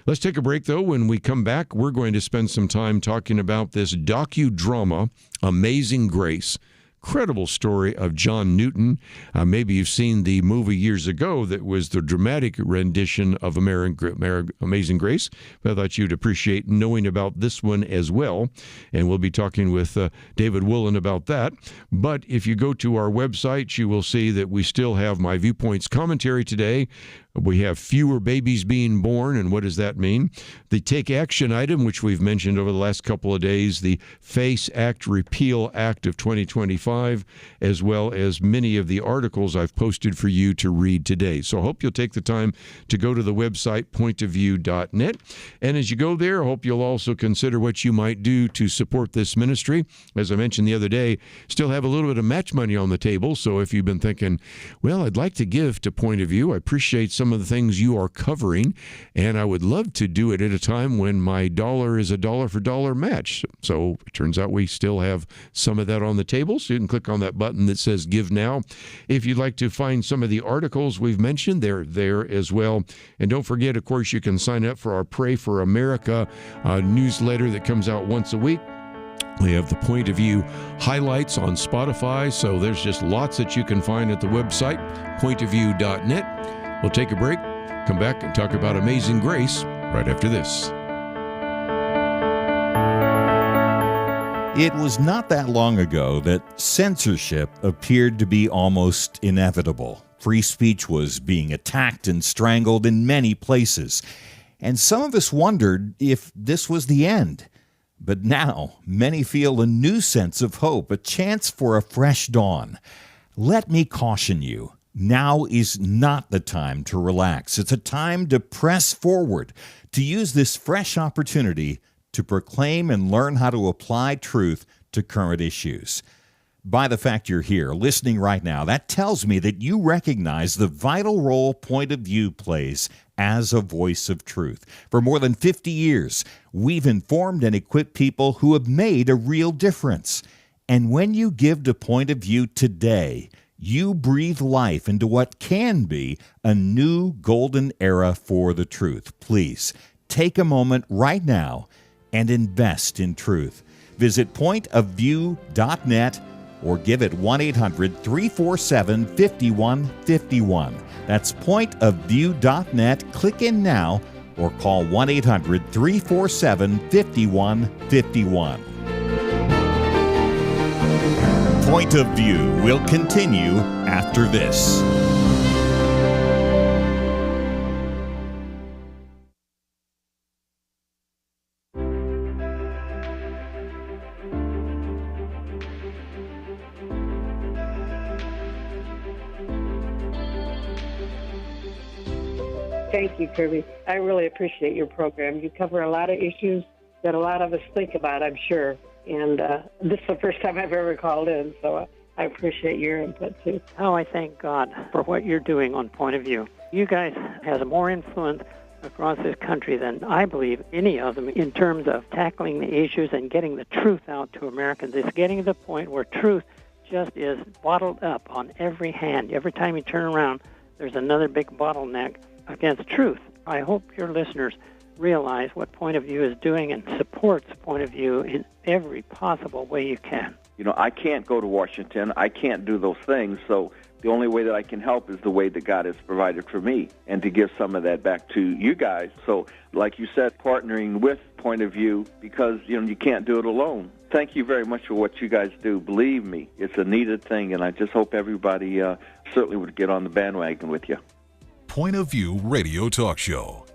Let's take a break, though. When we come back, we're going to spend some time talking about this docudrama, Amazing Grace. Incredible story of John Newton. Maybe you've seen the movie years ago that was the dramatic rendition of Amazing Grace, but I thought you'd appreciate knowing about this one as well. And we'll be talking with David Wollen about that. But if you go to our website, you will see that we still have My Viewpoints commentary today. We have fewer babies being born, and what does that mean? The Take Action item, which we've mentioned over the last couple of days, the FACE Act Repeal Act of 2025, as well as many of the articles I've posted for you to read today. So I hope you'll take the time to go to the website, pointofview.net. And as you go there, I hope you'll also consider what you might do to support this ministry. As I mentioned the other day, still have a little bit of match money on the table. So if you've been thinking, well, I'd like to give to Point of View, I appreciate some of the things you are covering, and I would love to do it at a time when my dollar is a dollar for dollar match. So it turns out we still have some of that on the table, so you can click on that button that says Give Now. If you'd like to find some of the articles we've mentioned, they're there as well. And don't forget, of course, you can sign up for our Pray for America newsletter that comes out once a week. We have the Point of View highlights on Spotify, so there's just lots that you can find at the website, pointofview.net. We'll take a break, come back and talk about Amazing Grace right after this. It was not that long ago that censorship appeared to be almost inevitable. Free speech was being attacked and strangled in many places. And some of us wondered if this was the end. But now, many feel a new sense of hope, a chance for a fresh dawn. Let me caution you. Now is not the time to relax. It's a time to press forward, to use this fresh opportunity to proclaim and learn how to apply truth to current issues. By the fact you're here, listening right now, that tells me that you recognize the vital role Point of View plays as a voice of truth. For more than 50 years, we've informed and equipped people who have made a real difference. And when you give to Point of View today, you breathe life into what can be a new golden era for the truth. Please take a moment right now and invest in truth. Visit pointofview.net or give at 1-800-347-5151. That's pointofview.net. Click in now or call 1-800-347-5151. Point of View will continue after this. Thank you, Kerby. I really appreciate your program. You cover a lot of issues that a lot of us think about, I'm sure. And this is the first time I've ever called in, so I appreciate your input, too. Oh, I thank God for what you're doing on Point of View. You guys have more influence across this country than I believe any of them in terms of tackling the issues and getting the truth out to Americans. It's getting to the point where truth just is bottled up on every hand. Every time you turn around, there's another big bottleneck against truth. I hope your listeners realize what Point of View is doing and supports Point of View in every possible way you can. You know, I can't go to Washington. I can't do those things, so the only way that I can help is the way that God has provided for me and to give some of that back to you guys. So, like you said, partnering with Point of View because, you know, you can't do it alone. Thank you very much for what you guys do. Believe me, it's a needed thing, and I just hope everybody certainly would get on the bandwagon with you. Point of View Radio Talk Show.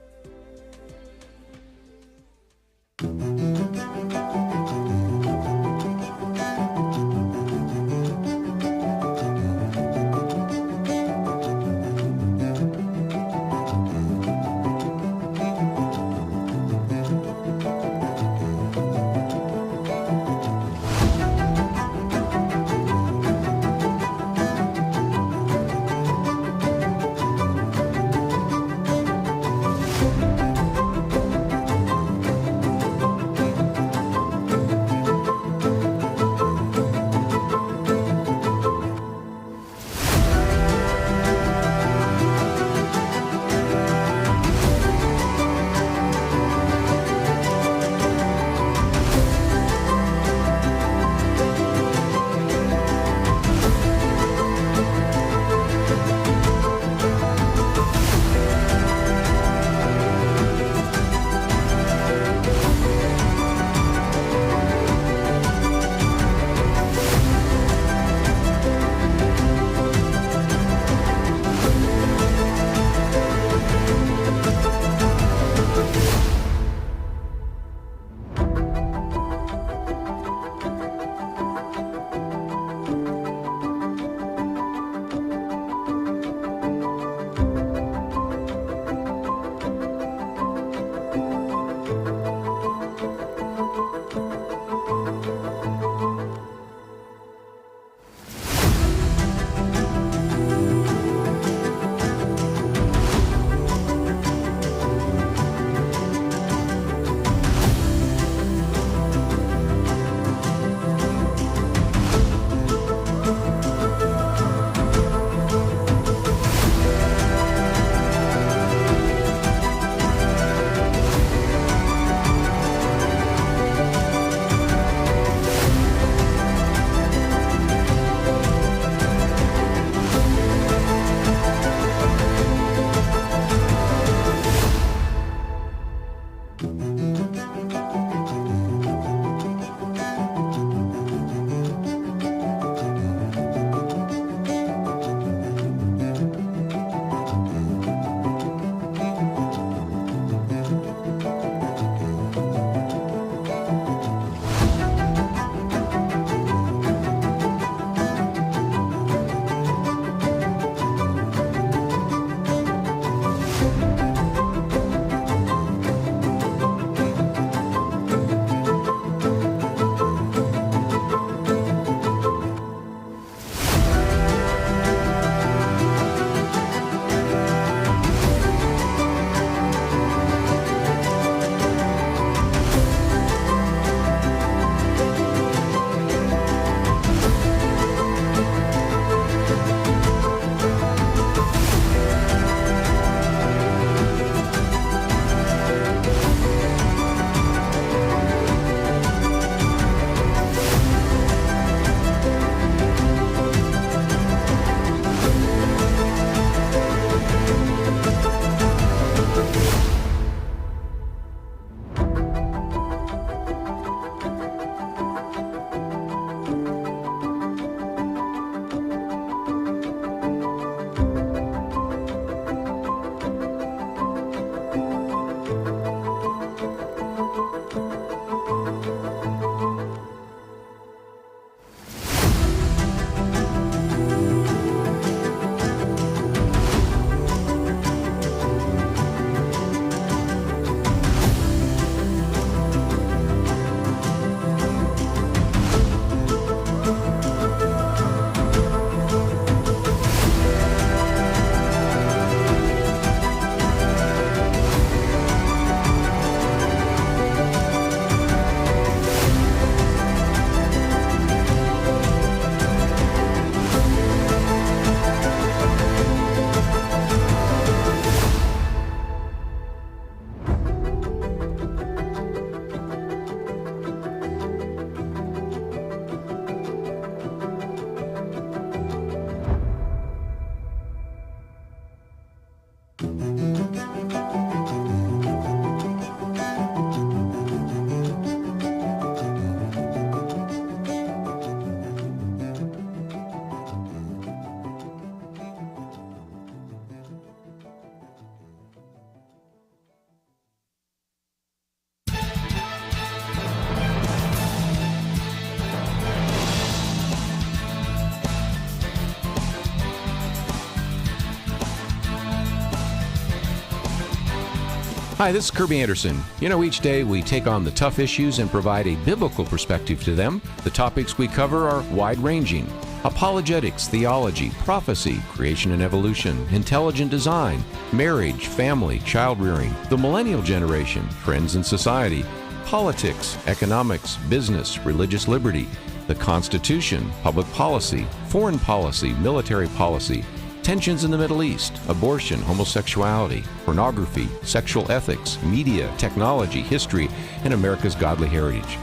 Hi, this is Kerby Anderson. You know, each day we take on the tough issues and provide a biblical perspective to them. The topics we cover are wide-ranging: apologetics, theology, prophecy, creation and evolution, intelligent design, marriage, family, child-rearing, the millennial generation, trends in society, politics, economics, business, religious liberty, the Constitution, public policy, foreign policy, military policy, tensions in the Middle East, abortion, homosexuality, pornography, sexual ethics, media, technology, history, and America's godly heritage.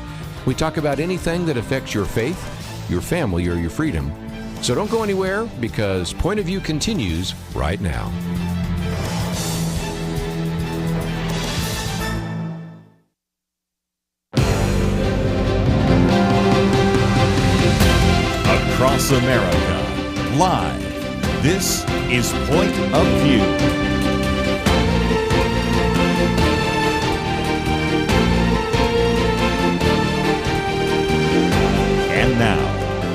We talk about anything that affects your faith, your family, or your freedom. So don't go anywhere, because Point of View continues right now. Across America, live. This is Point of View. And now,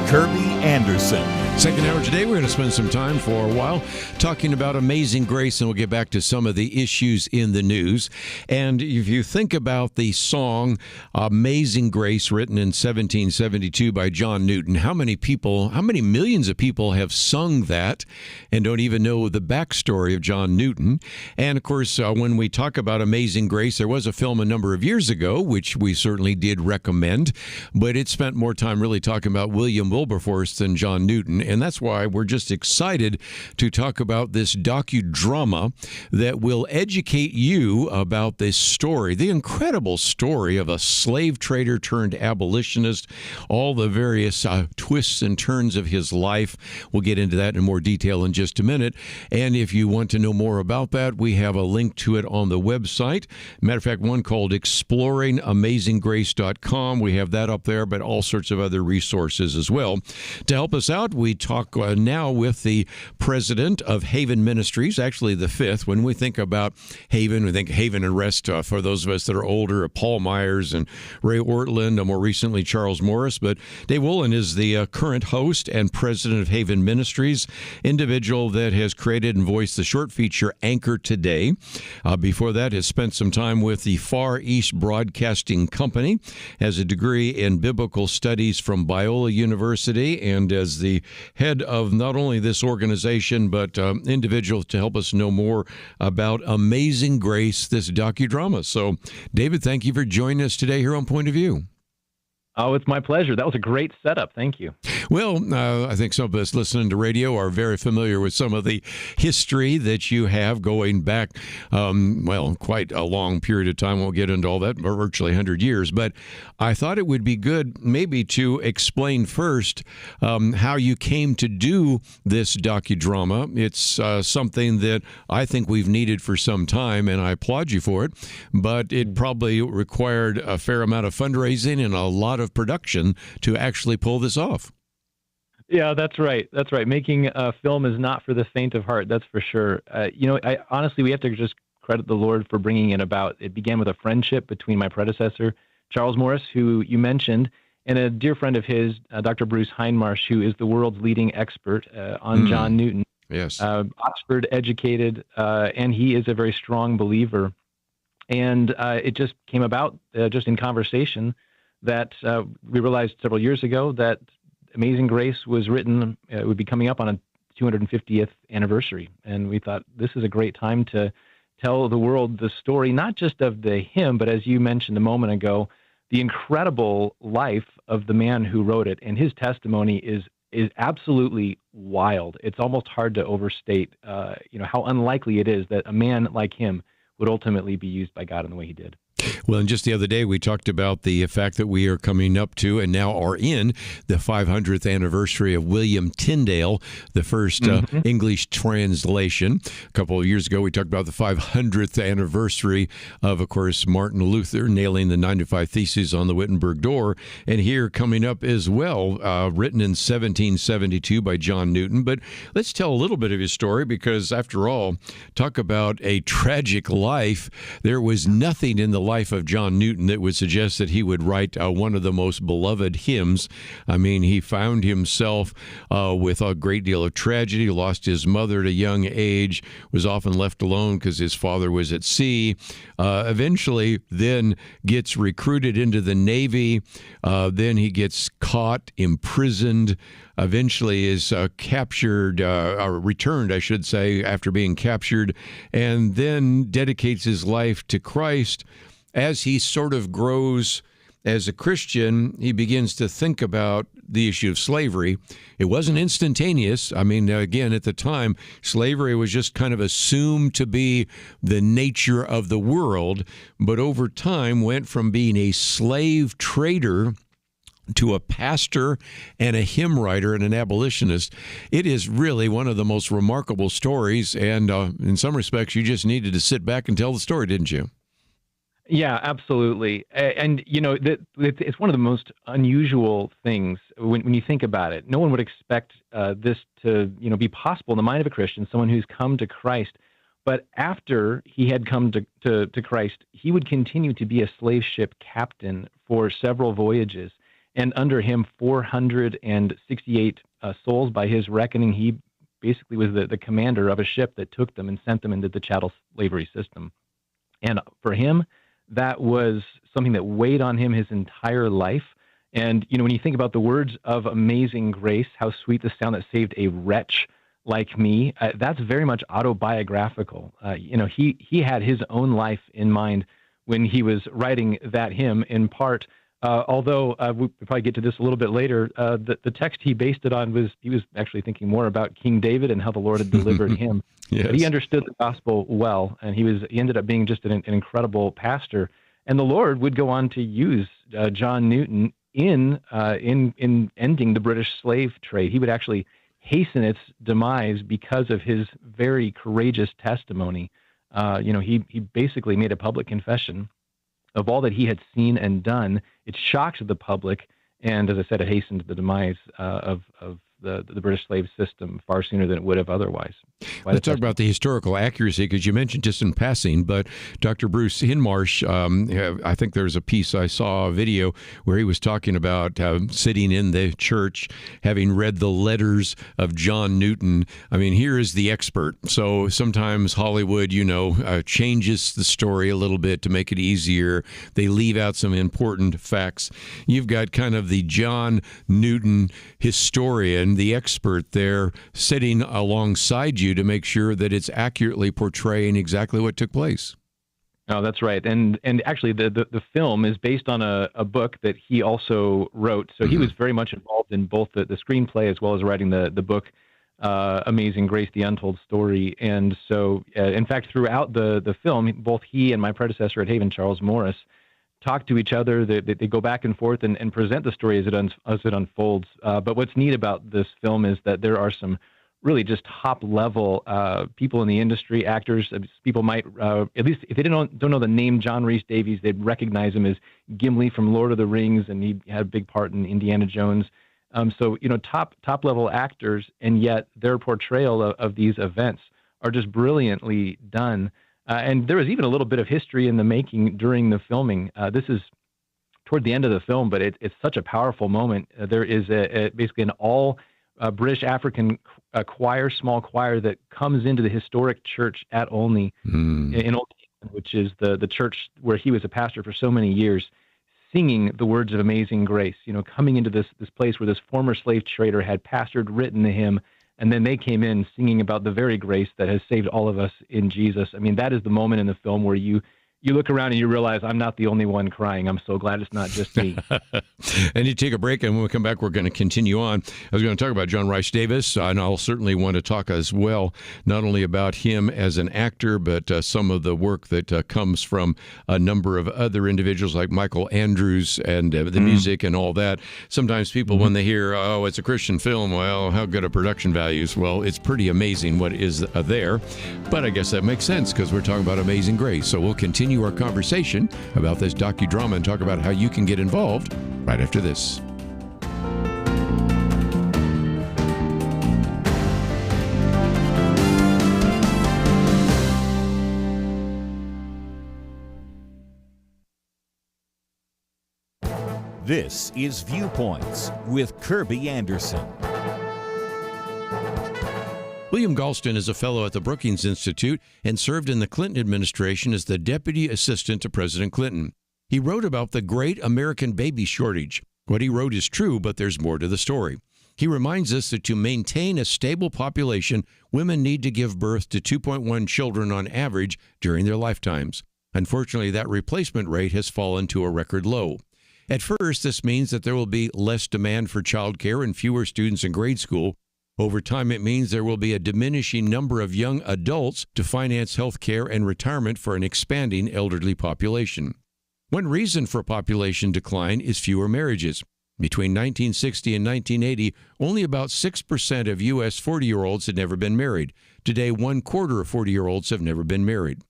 Kerby Anderson. Second hour today, we're going to spend some time for a while talking about Amazing Grace, and we'll get back to some of the issues in the news. And if you think about the song Amazing Grace, written in 1772 by John Newton, how many millions of people have sung that and don't even know the backstory of John Newton? And of course, when we talk about Amazing Grace, there was a film a number of years ago, which we certainly did recommend, but it spent more time really talking about William Wilberforce than John Newton. And that's why we're just excited to talk about this docudrama that will educate you about this story, the incredible story of a slave trader turned abolitionist, all the various twists and turns of his life. We'll get into that in more detail in just a minute. And if you want to know more about that, we have a link to it on the website. Matter of fact, one called exploringamazinggrace.com. We have that up there, but all sorts of other resources as well. To help us out, we talk now with the president of Haven Ministries, actually the fifth. When we think about Haven, we think Haven and Rest for those of us that are older, Paul Myers and Ray Ortland, and more recently Charles Morris. But Dave Wollen is the current host and president of Haven Ministries, individual that has created and voiced the short feature Anchor Today. Before that, has spent some time with the Far East Broadcasting Company, has a degree in biblical studies from Biola University, and as the head of not only this organization, but individuals to help us know more about Amazing Grace, this docudrama. So, David, thank you for joining us today here on Point of View. Oh, it's my pleasure. That was a great setup. Thank you. Well, I think some of us listening to radio are very familiar with some of the history that you have going back, quite a long period of time. We'll get into all that, virtually 100 years. But I thought it would be good maybe to explain first how you came to do this docudrama. It's something that I think we've needed for some time, and I applaud you for it. But it probably required a fair amount of fundraising and a lot of production to actually pull this off. Yeah, that's right. That's right. Making a film is not for the faint of heart. That's for sure. Honestly, we have to just credit the Lord for bringing it about. It began with a friendship between my predecessor, Charles Morris, who you mentioned, and a dear friend of his, Dr. Bruce Hindmarsh, who is the world's leading expert on John Newton. Yes. Oxford educated, and he is a very strong believer. And it just came about just in conversation that we realized several years ago that Amazing Grace was written, it would be coming up on a 250th anniversary. And we thought this is a great time to tell the world the story, not just of the hymn, but as you mentioned a moment ago, the incredible life of the man who wrote it. And his testimony is absolutely wild. It's almost hard to overstate, how unlikely it is that a man like him would ultimately be used by God in the way he did. Well, and just the other day, we talked about the fact that we are coming up to and now are in the 500th anniversary of William Tyndale, the first English translation. A couple of years ago, we talked about the 500th anniversary of course, Martin Luther nailing the 95 Theses on the Wittenberg door. And here coming up as well, written in 1772 by John Newton. But let's tell a little bit of his story because, after all, talk about a tragic life. There was nothing in the life of John Newton that would suggest that he would write one of the most beloved hymns. I mean, he found himself with a great deal of tragedy, lost his mother at a young age, was often left alone because his father was at sea, eventually then gets recruited into the Navy, then he gets caught, imprisoned, eventually is captured, or returned, I should say, after being captured, and then dedicates his life to Christ. As he sort of grows as a Christian, he begins to think about the issue of slavery. It wasn't instantaneous. I mean, again, at the time, slavery was just kind of assumed to be the nature of the world, but over time went from being a slave trader to a pastor and a hymn writer and an abolitionist. It is really one of the most remarkable stories, and in some respects, you just needed to sit back and tell the story, didn't you? Yeah, absolutely. And, you know, it's one of the most unusual things when you think about it. No one would expect this to, you know, be possible in the mind of a Christian, someone who's come to Christ. But after he had come to Christ, he would continue to be a slave ship captain for several voyages. And under him, 468 souls, by his reckoning, he basically was the commander of a ship that took them and sent them into the chattel slavery system. And for him, that was something that weighed on him his entire life. And, you know, when you think about the words of Amazing Grace, how sweet the sound that saved a wretch like me, that's very much autobiographical. You know, he had his own life in mind when he was writing that hymn, in part. Although we'll probably get to this a little bit later, the text he based it on he was actually thinking more about King David and how the Lord had delivered him. Yes. But he understood the gospel well, and he ended up being just an incredible pastor. And the Lord would go on to use John Newton in ending the British slave trade. He would actually hasten its demise because of his very courageous testimony. You know, he basically made a public confession of all that he had seen and done. It shocked the public, and as I said, it hastened the demise of the British slave system far sooner than it would have otherwise. Let's talk about the historical accuracy, because you mentioned just in passing, but Dr. Bruce Hinmarsh, I think there's a piece I saw, a video, where he was talking about sitting in the church, having read the letters of John Newton. I mean, here is the expert. So sometimes Hollywood, you know, changes the story a little bit to make it easier. They leave out some important facts. You've got kind of the John Newton historian, the expert there, sitting alongside you to make sure that it's accurately portraying exactly what took place. Oh, that's right. And actually, the film is based on a book that he also wrote. So he was very much involved in both the screenplay as well as writing the book, Amazing Grace, The Untold Story. And so, in fact, throughout the film, both he and my predecessor at Haven, Charles Morris, talk to each other. They go back and forth and present the story as it unfolds. But what's neat about this film is that there are some really just top-level people in the industry, actors. People might, at least if they don't know the name John Rhys Davies, they'd recognize him as Gimli from Lord of the Rings, and he had a big part in Indiana Jones. So, you know, top-level actors, and yet their portrayal of these events are just brilliantly done. And there was even a little bit of history in the making during the filming. This is toward the end of the film, but it's such a powerful moment. There is basically an all British African choir, small choir, that comes into the historic church at Olney in Old England, which is the church where he was a pastor for so many years, singing the words of Amazing Grace, you know, coming into this place where this former slave trader had pastored, written the hymn, and then they came in singing about the very grace that has saved all of us in Jesus. I mean, that is the moment in the film where you look around and you realize I'm not the only one crying. I'm so glad it's not just me. And you take a break, and when we come back, we're going to continue on. I was going to talk about John Rhys Davies, and I'll certainly want to talk as well, not only about him as an actor, but some of the work that comes from a number of other individuals like Michael Andrews and the music and all that. Sometimes people, when they hear, oh, it's a Christian film, well, how good are production values? Well, it's pretty amazing what is there. But I guess that makes sense because we're talking about Amazing Grace. So we'll continue our conversation about this docudrama and talk about how you can get involved right after this. This is Viewpoints with Kerby Anderson. William Galston is a fellow at the Brookings Institute and served in the Clinton administration as the deputy assistant to President Clinton. He wrote about the great American baby shortage. What he wrote is true, but there's more to the story. He reminds us that to maintain a stable population, women need to give birth to 2.1 children on average during their lifetimes. Unfortunately, that replacement rate has fallen to a record low. At first, this means that there will be less demand for childcare and fewer students in grade school. Over time, it means there will be a diminishing number of young adults to finance health care and retirement for an expanding elderly population. One reason for population decline is fewer marriages. Between 1960 and 1980, only about 6% of U.S. 40-year-olds had never been married. Today, 1/4 of 40-year-olds have never been married.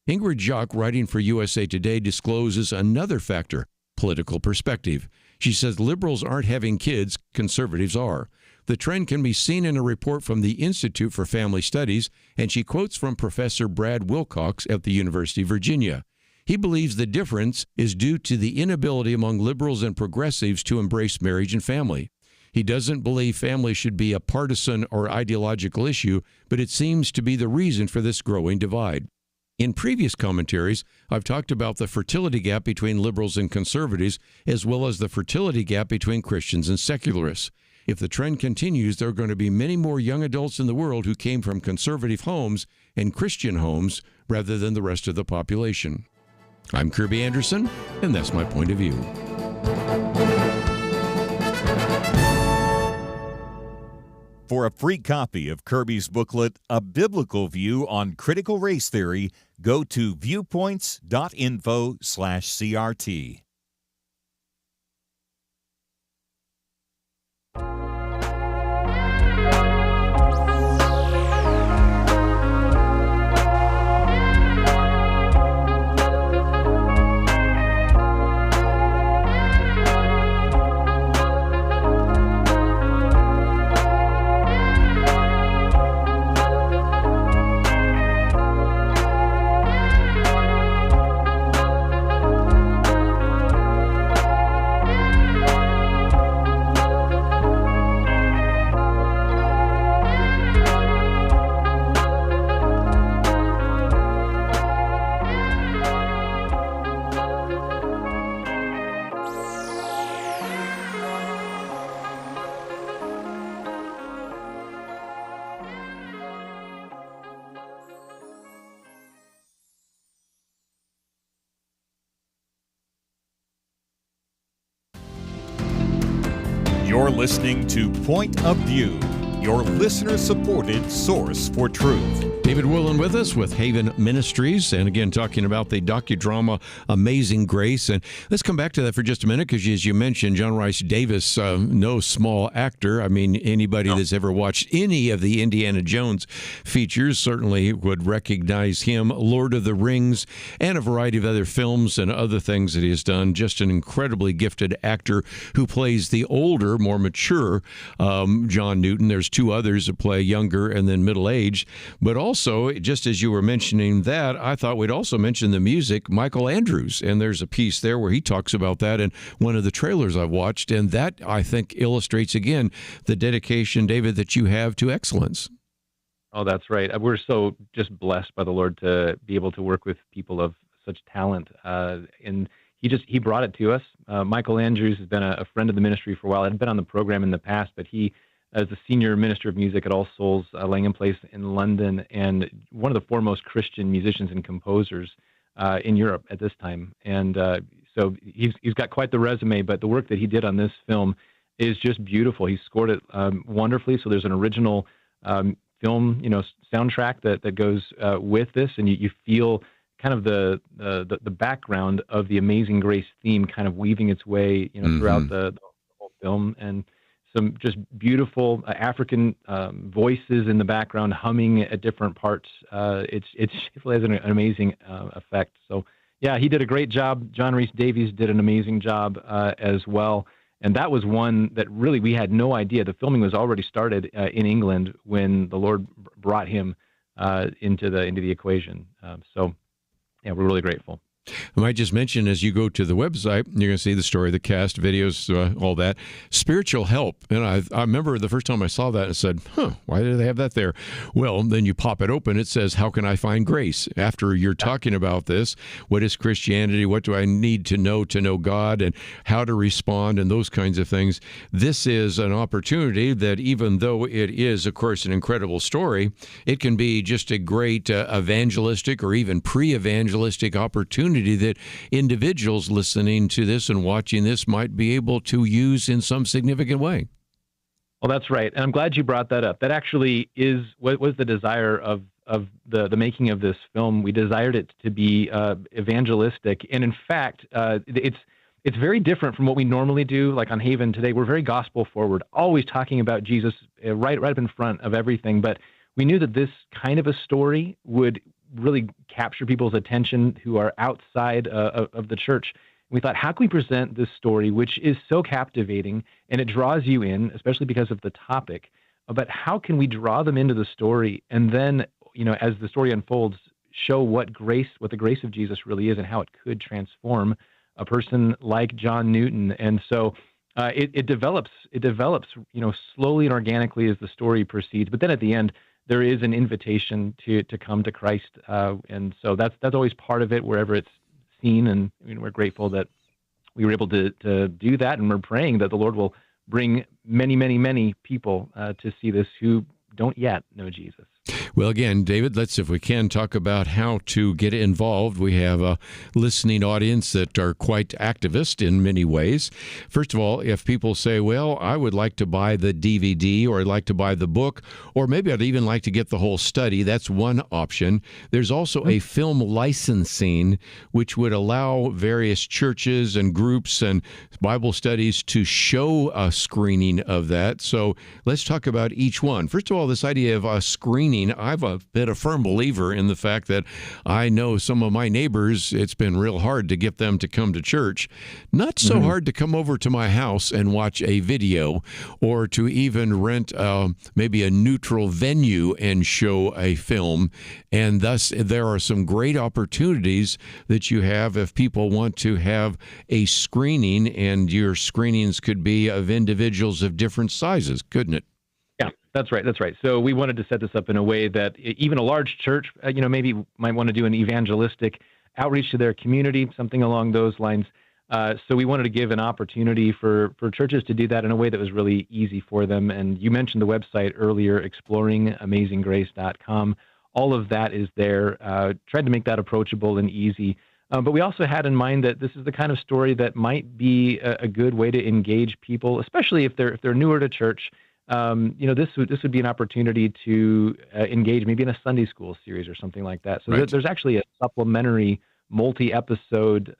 Ingrid Jock, writing for USA Today, discloses another factor, political perspective. She says liberals aren't having kids, conservatives are. The trend can be seen in a report from the Institute for Family Studies, and she quotes from Professor Brad Wilcox at the University of Virginia. He believes the difference is due to the inability among liberals and progressives to embrace marriage and family. He doesn't believe family should be a partisan or ideological issue, but it seems to be the reason for this growing divide. In previous commentaries, I've talked about the fertility gap between liberals and conservatives, as well as the fertility gap between Christians and secularists. If the trend continues, there are going to be many more young adults in the world who came from conservative homes and Christian homes rather than the rest of the population. I'm Kerby Anderson, and that's my point of view. For a free copy of Kerby's booklet, A Biblical View on Critical Race Theory, go to viewpoints.info/CRT. You're listening to Point of View, your listener-supported source for truth. David Wollen with us with Haven Ministries, and again talking about the docudrama Amazing Grace. And let's come back to that for just a minute, because as you mentioned, John Rhys Davis, no small actor. I mean, anybody that's ever watched any of the Indiana Jones features certainly would recognize him. Lord of the Rings and a variety of other films and other things that he has done. Just an incredibly gifted actor who plays the older, more mature John Newton. There's two others that play younger and then middle-aged, but also, just as you were mentioning that, I thought we'd also mention the music, Michael Andrews, and there's a piece there where he talks about that in one of the trailers I've watched, and that, I think, illustrates, again, the dedication, David, that you have to excellence. Oh, that's right. We're so just blessed by the Lord to be able to work with people of such talent, and he brought it to us. Michael Andrews has been a friend of the ministry for a while. Had been on the program in the past, but he as the senior minister of music at All Souls Langham Place in London, and one of the foremost Christian musicians and composers in Europe at this time. And so he's got quite the resume, but the work that he did on this film is just beautiful. He scored it wonderfully. So there's an original film, soundtrack that goes with this, and you feel kind of the background of the Amazing Grace theme kind of weaving its way, throughout the whole film, and some just beautiful African voices in the background humming at different parts. It really has an amazing effect. So, yeah, he did a great job. John Rhys Davies did an amazing job as well. And that was one that really we had no idea. The filming was already started in England when the Lord brought him into the equation. So, yeah, we're really grateful. I might just mention, as you go to the website, you're going to see the story, the cast, videos, all that. Spiritual help. And I remember the first time I saw that, I said, why do they have that there? Well, then you pop it open. It says, how can I find grace? After you're talking about this, what is Christianity? What do I need to know God, and how to respond, and those kinds of things. This is an opportunity that, even though it is, of course, an incredible story, it can be just a great evangelistic or even pre-evangelistic opportunity that individuals listening to this and watching this might be able to use in some significant way. Well, that's right. And I'm glad you brought that up. That actually is what was the desire of the making of this film. We desired it to be evangelistic. And in fact, it's very different from what we normally do. Like on Haven today, we're very gospel forward, always talking about Jesus right up in front of everything. But we knew that this kind of a story would really capture people's attention who are outside of the church. We thought, how can we present this story, which is so captivating and it draws you in, especially because of the topic, but how can we draw them into the story and then, as the story unfolds, show what the grace of Jesus really is and how it could transform a person like John Newton. And so it develops, slowly and organically as the story proceeds. But then at the end, there is an invitation to come to Christ, and so that's always part of it wherever it's seen, and we're grateful that we were able to do that, and we're praying that the Lord will bring many, many, many people to see this who don't yet know Jesus. Well, again, David, let's, if we can, talk about how to get involved. We have a listening audience that are quite activist in many ways. First of all, if people say, well, I would like to buy the DVD, or I'd like to buy the book, or maybe I'd even like to get the whole study, that's one option. There's also a film licensing, which would allow various churches and groups and Bible studies to show a screening of that. So let's talk about each one. First of all, this idea of a screening. I've been a firm believer in the fact that I know some of my neighbors, it's been real hard to get them to come to church. Not so hard to come over to my house and watch a video, or to even rent maybe a neutral venue and show a film. And thus, there are some great opportunities that you have if people want to have a screening, and your screenings could be of individuals of different sizes, couldn't it? That's right. So we wanted to set this up in a way that even a large church, maybe might want to do an evangelistic outreach to their community, something along those lines. So we wanted to give an opportunity for churches to do that in a way that was really easy for them. And you mentioned the website earlier, exploringamazinggrace.com. All of that is there. Tried to make that approachable and easy. But we also had in mind that this is the kind of story that might be a good way to engage people, especially if they're newer to church. This would be an opportunity to engage maybe in a Sunday school series or something like that. So there's actually a supplementary multi-episode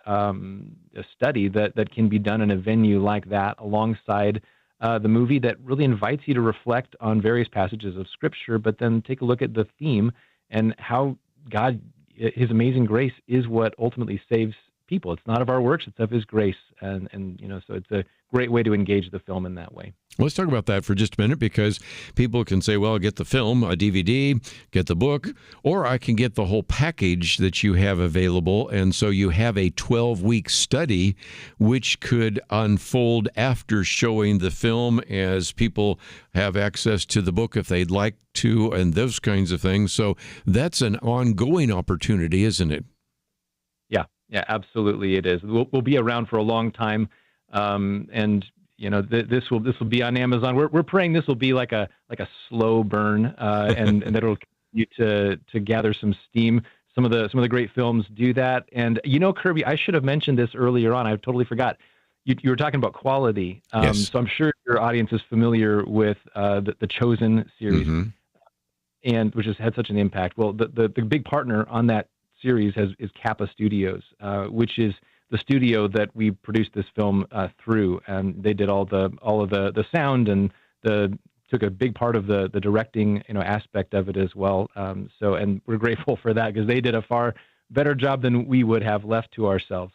study that can be done in a venue like that alongside the movie, that really invites you to reflect on various passages of Scripture, but then take a look at the theme and how God, His amazing grace, is what ultimately saves people. It's not of our works, it's of His grace. And so it's a great way to engage the film in that way. Let's talk about that for just a minute, because people can say, well, get the film, a DVD, get the book, or I can get the whole package that you have available. And so you have a 12-week study, which could unfold after showing the film, as people have access to the book if they'd like to, and those kinds of things. So that's an ongoing opportunity, isn't it? Yeah, absolutely it is. We'll be around for a long time, and this will be on Amazon. We're praying this will be like a slow burn, and that it'll continue to gather some steam. Some of the great films do that. And Kerby, I should have mentioned this earlier on. I totally forgot. You were talking about quality. Yes. So I'm sure your audience is familiar with the Chosen series, and which has had such an impact. Well, the big partner on that series is Kappa Studios, which is the studio that we produced this film through, and they did all of the sound and took a big part of the directing aspect of it as well. And we're grateful for that, because they did a far better job than we would have left to ourselves.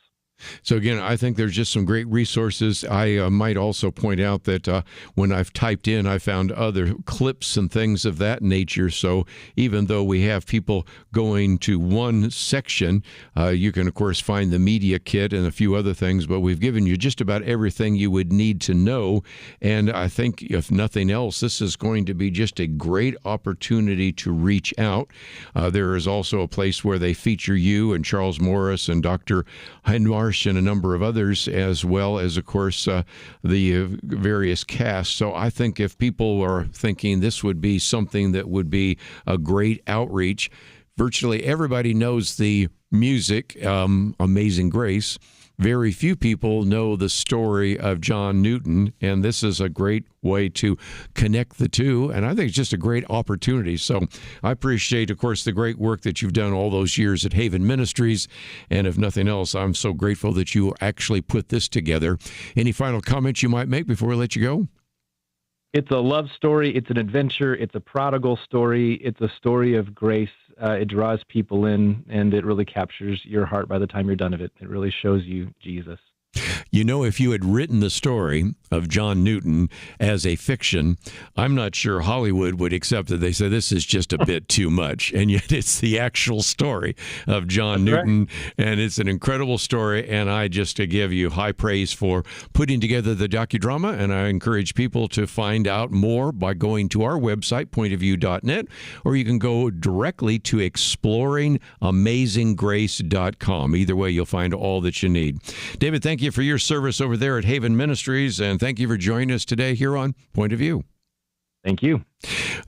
So again, I think there's just some great resources. I might also point out that when I've typed in, I found other clips and things of that nature. So even though we have people going to one section, you can, of course, find the media kit and a few other things, but we've given you just about everything you would need to know. And I think, if nothing else, this is going to be just a great opportunity to reach out. There is also a place where they feature you and Charles Morris and Dr. Heinmarsh and a number of others, as well as, of course, the various casts. So I think if people are thinking this would be something that would be a great outreach, virtually everybody knows the music, Amazing Grace. Very few people know the story of John Newton, and this is a great way to connect the two, and I think it's just a great opportunity. So I appreciate, of course, the great work that you've done all those years at Haven Ministries, and if nothing else, I'm so grateful that you actually put this together. Any final comments you might make before we let you go? It's a love story. It's an adventure. It's a prodigal story. It's a story of grace. It draws people in, and it really captures your heart by the time you're done of it. It really shows you Jesus. You know, if you had written the story of John Newton as a fiction, I'm not sure Hollywood would accept it. They say this is just a bit too much. And yet it's the actual story of John Newton. And it's an incredible story. And I just give you high praise for putting together the docudrama. And I encourage people to find out more by going to our website, pointofview.net, or you can go directly to exploringamazinggrace.com. Either way, you'll find all that you need. David, thank you for your service over there at Haven Ministries, and thank you for joining us today here on Point of View. Thank you.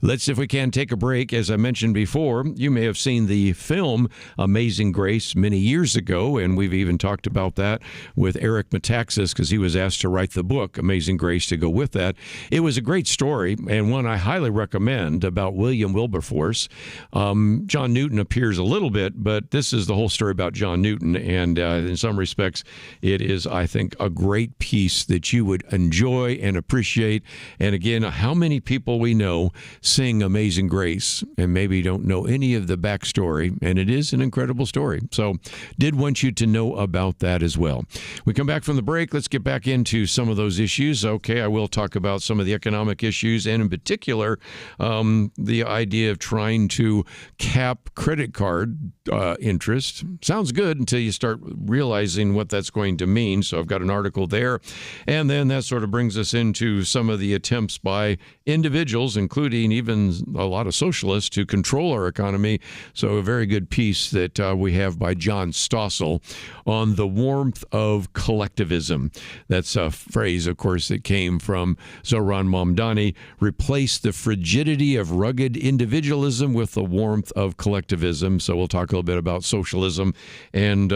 Let's, if we can, take a break. As I mentioned before, you may have seen the film Amazing Grace many years ago, and we've even talked about that with Eric Metaxas because he was asked to write the book Amazing Grace to go with that. It was a great story, and one I highly recommend, about William Wilberforce. John Newton appears a little bit, but this is the whole story about John Newton, and in some respects, it is, I think, a great piece that you would enjoy and appreciate. And again, how many people we know sing Amazing Grace and maybe don't know any of the backstory, and it is an incredible story. So did want you to know about that as well. We come back from the break. Let's get back into some of those issues. Okay, I will talk about some of the economic issues, and in particular, the idea of trying to cap credit card interest. Sounds good until you start realizing what that's going to mean. So I've got an article there. And then that sort of brings us into some of the attempts by individuals, including even a lot of socialists, to control our economy. So a very good piece that we have by John Stossel on the warmth of collectivism. That's a phrase, of course, that came from Zoran Mamdani. Replace the frigidity of rugged individualism with the warmth of collectivism. So we'll talk a little bit about socialism and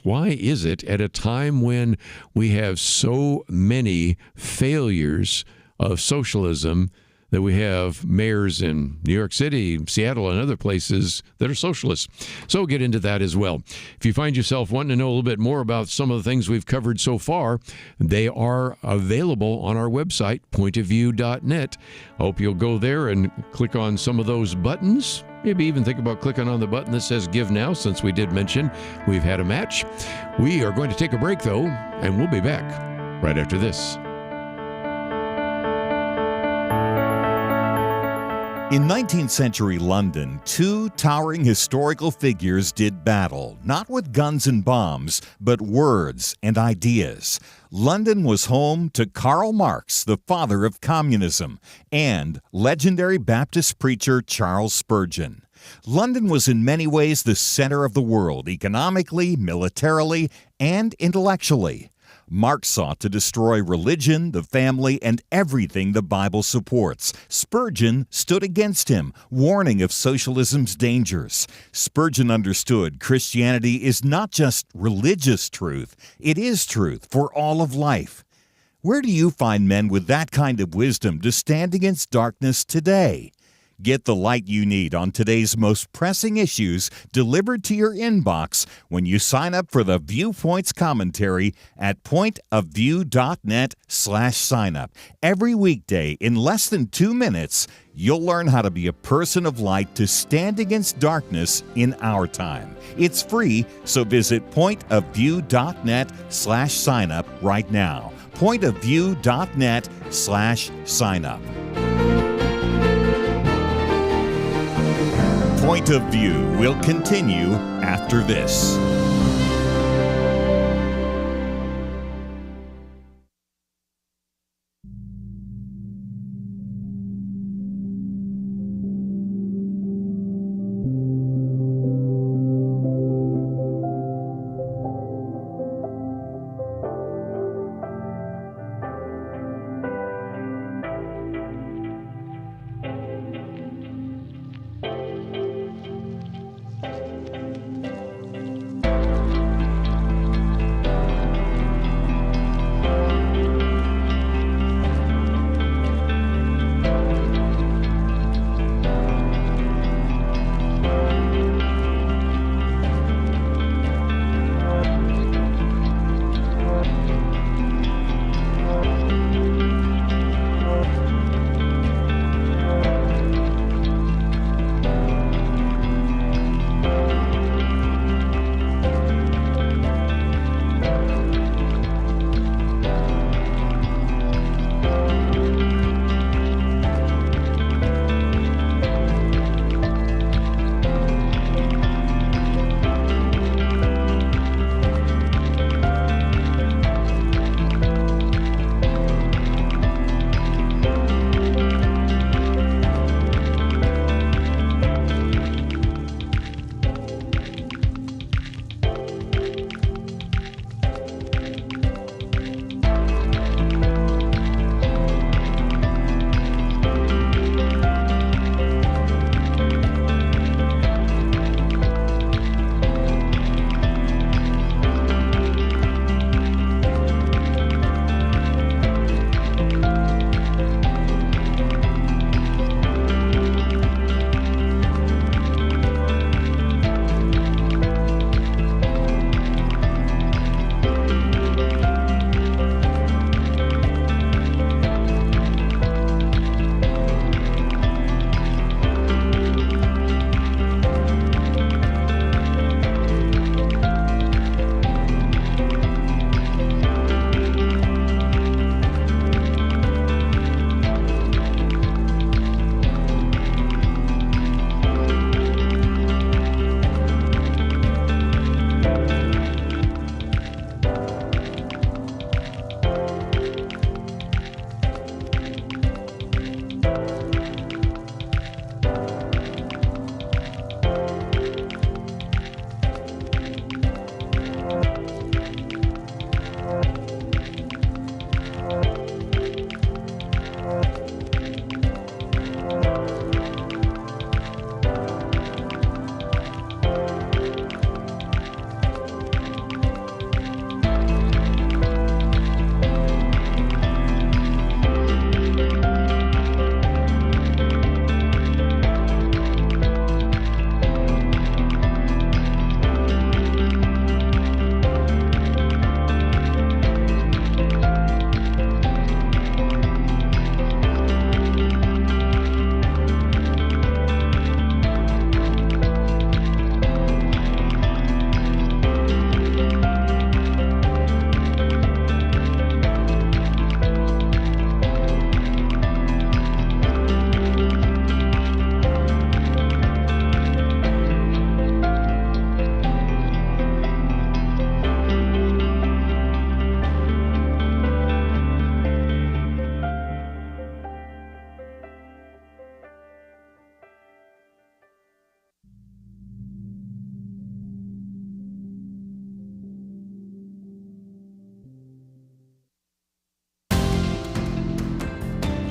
why is it at a time when we have so many failures of socialism that we have mayors in New York City, Seattle, and other places that are socialists. So we'll get into that as well. If you find yourself wanting to know a little bit more about some of the things we've covered so far, they are available on our website, pointofview.net. I hope you'll go there and click on some of those buttons. Maybe even think about clicking on the button that says Give Now, since we did mention we've had a match. We are going to take a break, though, and we'll be back right after this. In 19th century London, two towering historical figures did battle, not with guns and bombs, but words and ideas. London was home to Karl Marx, the father of communism, and legendary Baptist preacher Charles Spurgeon. London was in many ways the center of the world, economically, militarily, and intellectually. Marx sought to destroy religion, the family, and everything the Bible supports. Spurgeon stood against him, warning of socialism's dangers. Spurgeon understood Christianity is not just religious truth, it is truth for all of life. Where do you find men with that kind of wisdom to stand against darkness today? Get the light you need on today's most pressing issues delivered to your inbox when you sign up for the Viewpoints commentary at pointofview.net/signup. Every weekday in less than 2 minutes, you'll learn how to be a person of light to stand against darkness in our time. It's free, so visit pointofview.net/signup right now. pointofview.net/signup. Point of View will continue after this.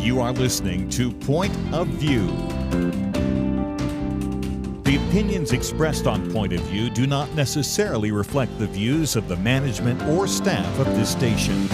You are listening to Point of View. The opinions expressed on Point of View do not necessarily reflect the views of the management or staff of this station.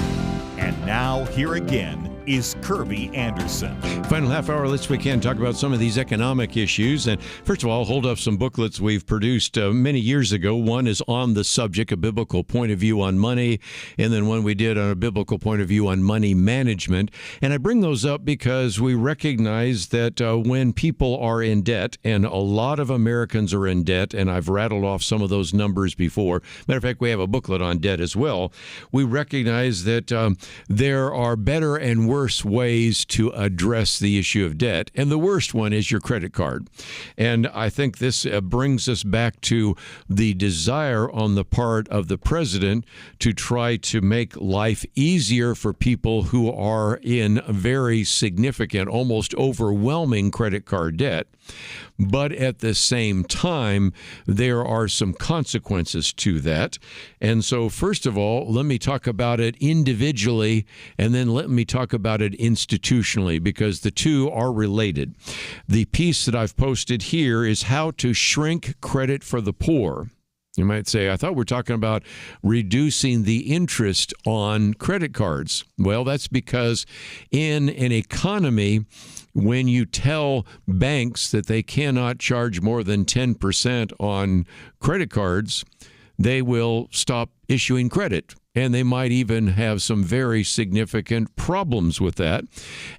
And now, here again is Kerby Anderson. Final half hour, let's we can talk about some of these economic issues. And first of all, I'll hold up some booklets we've produced many years ago. One is on the subject, a biblical point of view on money, and then one we did on a biblical point of view on money management. And I bring those up because we recognize that when people are in debt, and a lot of Americans are in debt, and I've rattled off some of those numbers before. Matter of fact, we have a booklet on debt as well. We recognize that there are better and worse ways to address the issue of debt, and the worst one is your credit card. And I think this brings us back to the desire on the part of the president to try to make life easier for people who are in very significant, almost overwhelming credit card debt. But at the same time, there are some consequences to that. And so, first of all, let me talk about it individually, and then let me talk about it institutionally, because the two are related. The piece that I've posted here is how to shrink credit for the poor. You might say, I thought we're talking about reducing the interest on credit cards. Well, that's because in an economy, when you tell banks that they cannot charge more than 10% on credit cards, they will stop issuing credit. And they might even have some very significant problems with that.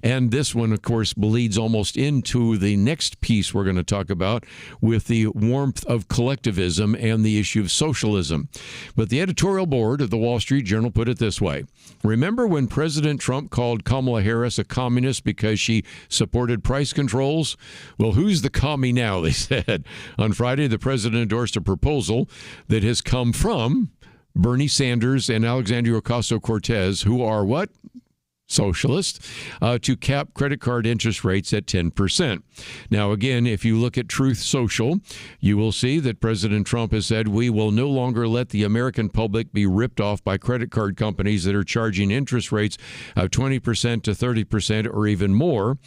And this one, of course, bleeds almost into the next piece we're going to talk about with the warmth of collectivism and the issue of socialism. But the editorial board of the Wall Street Journal put it this way. Remember when President Trump called Kamala Harris a communist because she supported price controls? Well, who's the commie now, they said. On Friday, the president endorsed a proposal that has come from Bernie Sanders and Alexandria Ocasio-Cortez, who are what? Socialists, to cap credit card interest rates at 10%. Now, again, if you look at Truth Social, you will see that President Trump has said, we will no longer let the American public be ripped off by credit card companies that are charging interest rates of 20% to 30% or even more.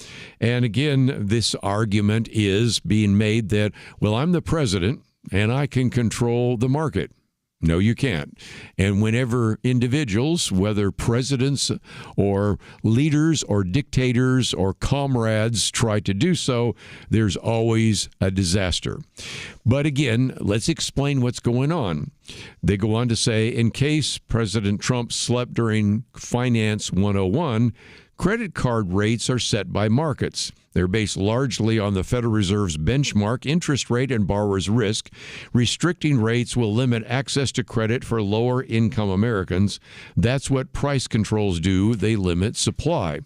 And again, this argument is being made that, well, I'm the president and I can control the market. No, you can't. And whenever individuals, whether presidents or leaders or dictators or comrades try to do so, there's always a disaster. But again, let's explain what's going on. They go on to say, in case President Trump slept during Finance 101, credit card rates are set by markets. They're based largely on the Federal Reserve's benchmark interest rate and borrower's risk. Restricting rates will limit access to credit for lower-income Americans. That's what price controls do. They limit supply.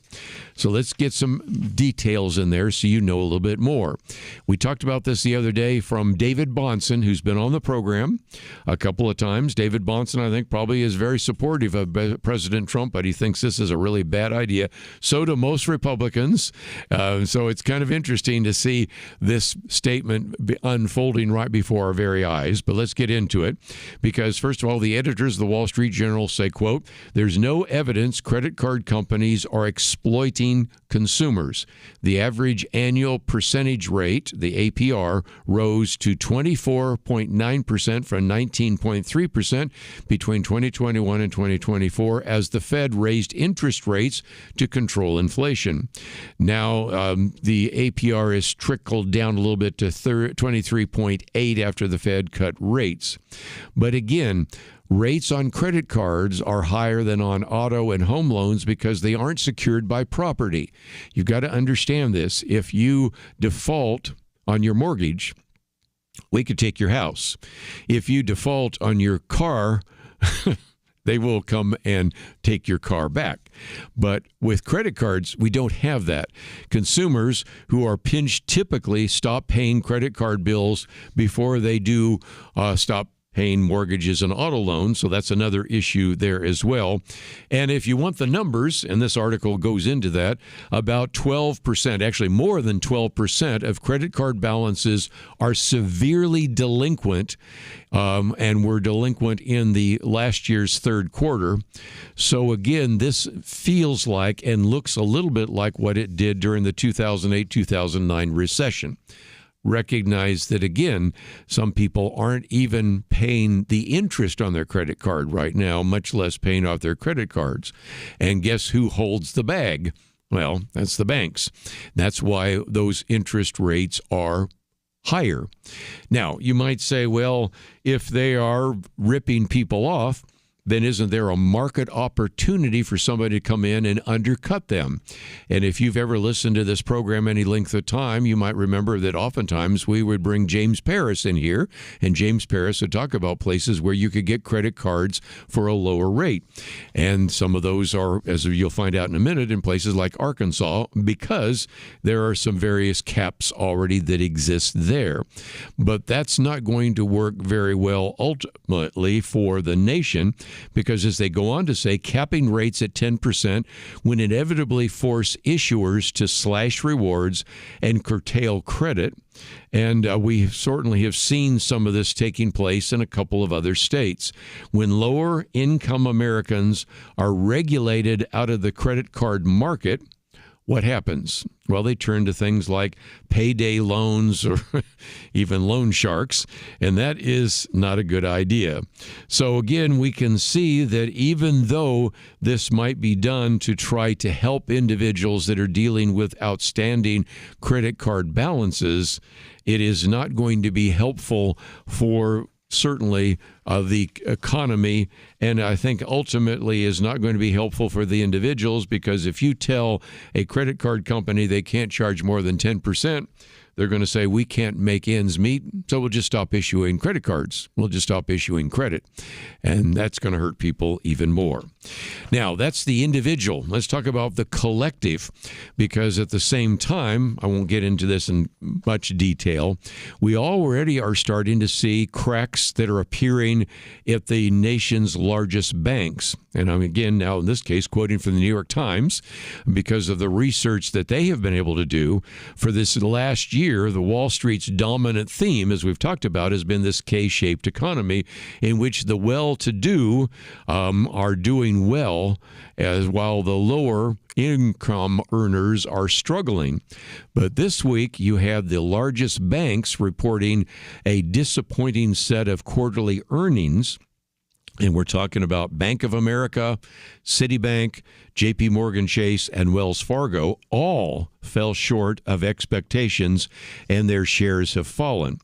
So let's get some details in there so you know a little bit more. We talked about this the other day from David Wollen, who's been on the program a couple of times. David Wollen, I think, probably is very supportive of President Trump, but he thinks this is a really bad idea. So do most Republicans. So it's kind of interesting to see this statement unfolding right before our very eyes. But let's get into it, because first of all, the editors of the Wall Street Journal say, quote, there's no evidence credit card companies are exploiting consumers. The average annual percentage rate, the APR, rose to 24.9% from 19.3% between 2021 and 2024 as the Fed raised interest rates to control inflation. Now, the APR has trickled down a little bit to 23.8 after the Fed cut rates. But again, rates on credit cards are higher than on auto and home loans because they aren't secured by property. You've got to understand this. If you default on your mortgage, we could take your house. If you default on your car, they will come and take your car back. But with credit cards, we don't have that. Consumers who are pinched typically stop paying credit card bills before they do stop paying mortgages and auto loans, so that's another issue there as well. And if you want the numbers, and this article goes into that, about 12%, actually more than 12% of credit card balances are severely delinquent, and were delinquent in the last year's third quarter. So again, this feels like and looks a little bit like what it did during the 2008-2009 recession. recognize that, again, some people aren't even paying the interest on their credit card right now, much less paying off their credit cards. And guess who holds the bag? Well, that's the banks. That's why those interest rates are higher. Now, you might say, well, if they are ripping people off, then isn't there a market opportunity for somebody to come in and undercut them? And if you've ever listened to this program any length of time, you might remember that oftentimes we would bring James Paris in here, and James Paris would talk about places where you could get credit cards for a lower rate. And some of those are, as you'll find out in a minute, in places like Arkansas, because there are some various caps already that exist there. But that's not going to work very well ultimately for the nation, because as they go on to say, capping rates at 10% would inevitably force issuers to slash rewards and curtail credit. And we certainly have seen some of this taking place in a couple of other states. When lower income Americans are regulated out of the credit card market, what happens? Well, they turn to things like payday loans or even loan sharks, and that is not a good idea. So again, we can see that even though this might be done to try to help individuals that are dealing with outstanding credit card balances, it is not going to be helpful for certainly the economy, and I think ultimately is not going to be helpful for the individuals, because if you tell a credit card company they can't charge more than 10%, they're going to say, we can't make ends meet, so we'll just stop issuing credit cards. We'll just stop issuing credit. And that's going to hurt people even more. Now, that's the individual. Let's talk about the collective, because at the same time, I won't get into this in much detail, we already are starting to see cracks that are appearing at the nation's largest banks. And I'm again now in this case quoting from the New York Times, because of the research that they have been able to do for this last year. The Wall Street's dominant theme, as we've talked about, has been this K-shaped economy in which the well-to-do are doing well, as while the lower income earners are struggling. But this week, you have the largest banks reporting a disappointing set of quarterly earnings. And we're talking about Bank of America, Citibank, JP Morgan Chase, and Wells Fargo all fell short of expectations, and their shares have fallen.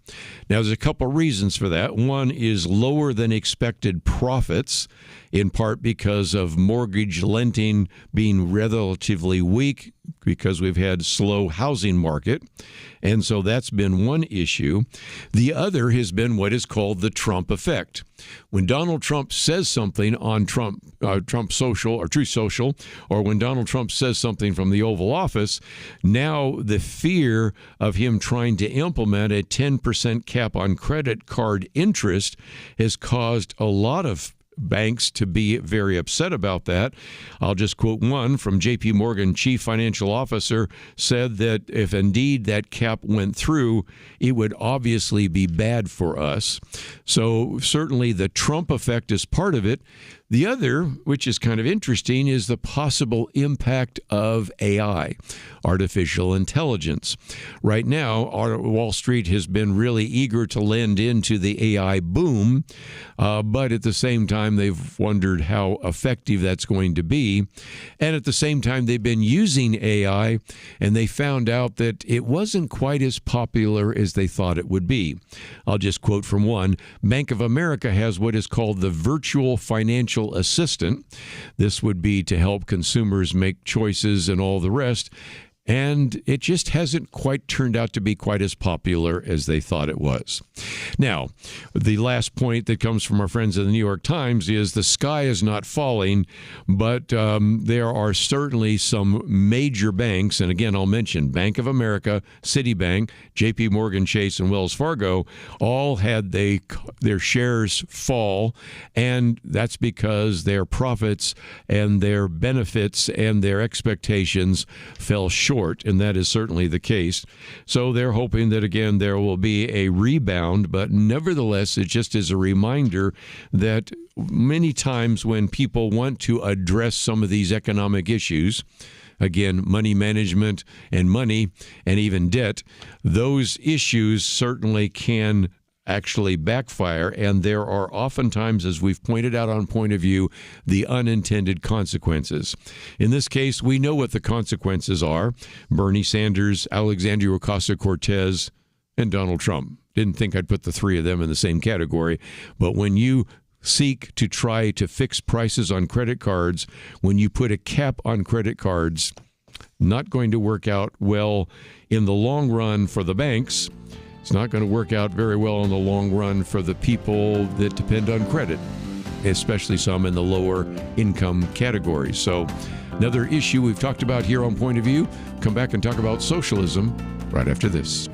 Now, there's a couple reasons for that. One is lower than expected profits, in part because of mortgage lending being relatively weak, because we've had slow housing market. And so that's been one issue. The other has been what is called the Trump effect. When Donald Trump says something on Trump Social or Truth Social, or when Donald Trump says something from the Oval Office, now the fear of him trying to implement a 10% cap on credit card interest has caused a lot of banks to be very upset about that. I'll just quote one from JP Morgan chief financial officer, said that if indeed that cap went through, it would obviously be bad for us. So certainly the Trump effect is part of it. The other, which is kind of interesting, is the possible impact of AI, artificial intelligence. Right now, Wall Street has been really eager to lend into the AI boom, but at the same time, they've wondered how effective that's going to be. And at the same time, they've been using AI, and they found out that it wasn't quite as popular as they thought it would be. I'll just quote from one. Bank of America has what is called the virtual financial assistant. This would be to help consumers make choices and all the rest. And it just hasn't quite turned out to be quite as popular as they thought it was. Now, the last point that comes from our friends at the New York Times is the sky is not falling, but there are certainly some major banks, and again, I'll mention Bank of America, Citibank, JP Morgan Chase, and Wells Fargo, all had their shares fall, and that's because their profits and their benefits and their expectations fell short. And that is certainly the case. So they're hoping that, again, there will be a rebound. But nevertheless, it just is a reminder that many times when people want to address some of these economic issues, again, money management and money and even debt, those issues certainly can actually backfire, and there are oftentimes, as we've pointed out on Point of View, the unintended consequences. In this case, we know what the consequences are. Bernie Sanders, Alexandria Ocasio-Cortez, and Donald Trump. Didn't think I'd put the three of them in the same category, but when you seek to try to fix prices on credit cards, when you put a cap on credit cards, not going to work out well in the long run for the banks. It's not going to work out very well in the long run for the people that depend on credit, especially some in the lower income categories. So another issue we've talked about here on Point of View. Come back and talk about socialism right after this.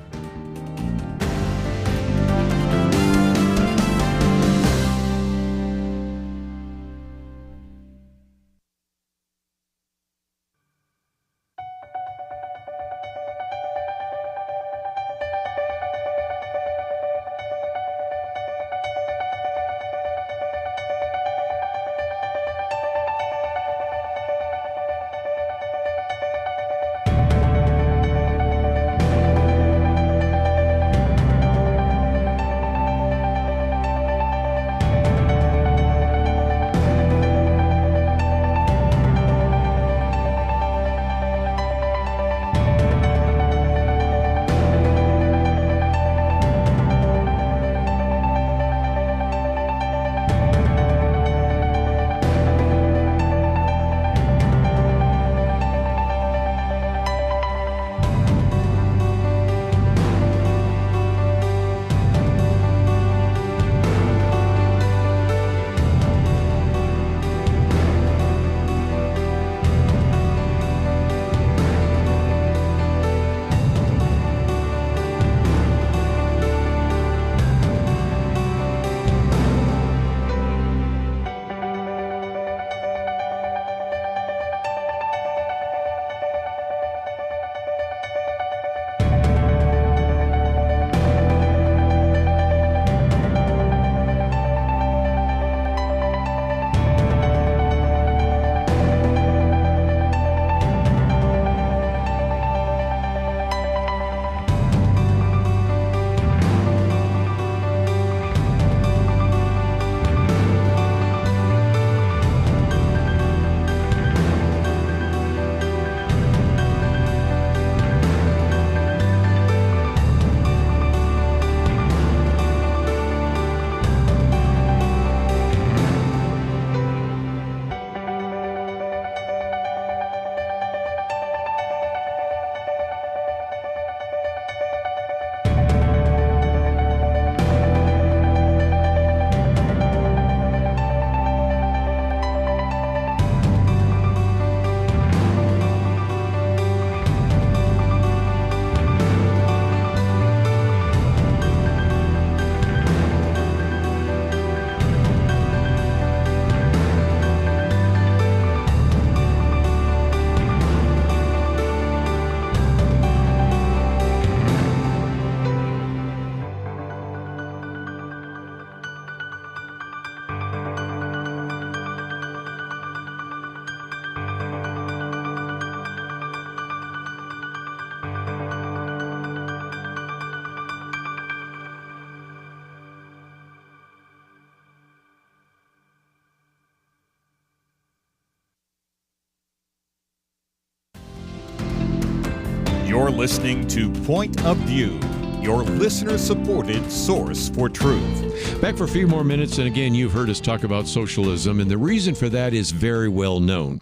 You're listening to Point of View, your listener-supported source for truth. Back for a few more minutes, and again, you've heard us talk about socialism, and the reason for that is very well known.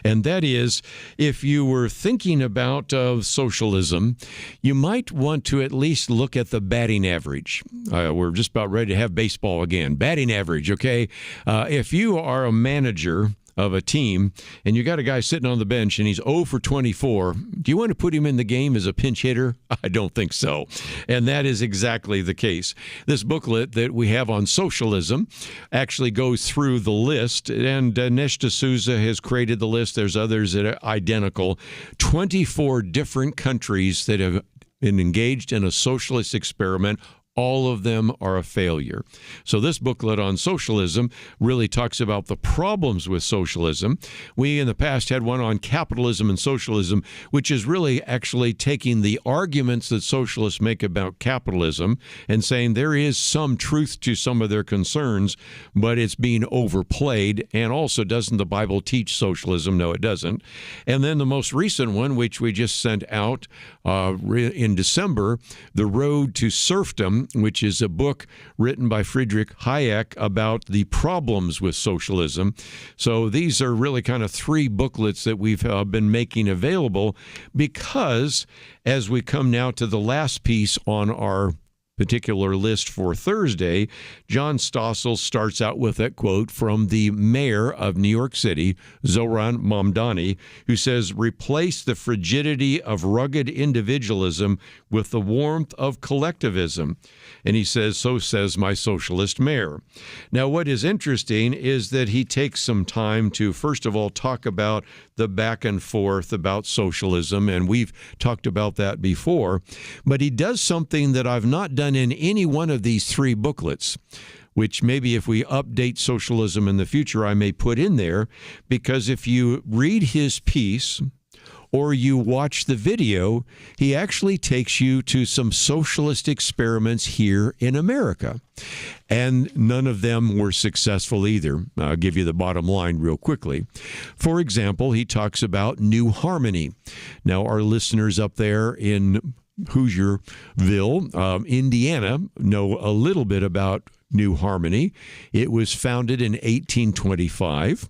And that is, if you were thinking about socialism, you might want to at least look at the batting average. We're just about ready to have baseball again. Batting average, okay? If you are a manager of a team, and you got a guy sitting on the bench and he's 0 for 24, do you want to put him in the game as a pinch hitter? I don't think so. And that is exactly the case. This booklet that we have on socialism actually goes through the list, and Dinesh D'Souza has created the list. There's others that are identical. 24 different countries that have been engaged in a socialist experiment all of them are a failure. So this booklet on socialism really talks about the problems with socialism. We in the past had one on capitalism and socialism, which is really actually taking the arguments that socialists make about capitalism and saying there is some truth to some of their concerns, but it's being overplayed. And also, doesn't the Bible teach socialism? No, it doesn't. And then the most recent one, which we just sent out in December, The Road to Serfdom, which is a book written by Friedrich Hayek about the problems with socialism. So these are really kind of three booklets that we've been making available because as we come now to the last piece on our particular list for Thursday, John Stossel starts out with a quote from the mayor of New York City, Zohran Mamdani, who says, "Replace the frigidity of rugged individualism with the warmth of collectivism." And he says, "So says my socialist mayor." Now, what is interesting is that he takes some time to, first of all, talk about the back and forth about socialism, and we've talked about that before. But he does something that I've not done in any one of these three booklets, which maybe if we update socialism in the future, I may put in there, because if you read his piece or you watch the video, he actually takes you to some socialist experiments here in America. And none of them were successful either. I'll give you the bottom line real quickly. For example, he talks about New Harmony. Now, our listeners up there in Hoosierville, Indiana, know a little bit about New Harmony. It was founded in 1825,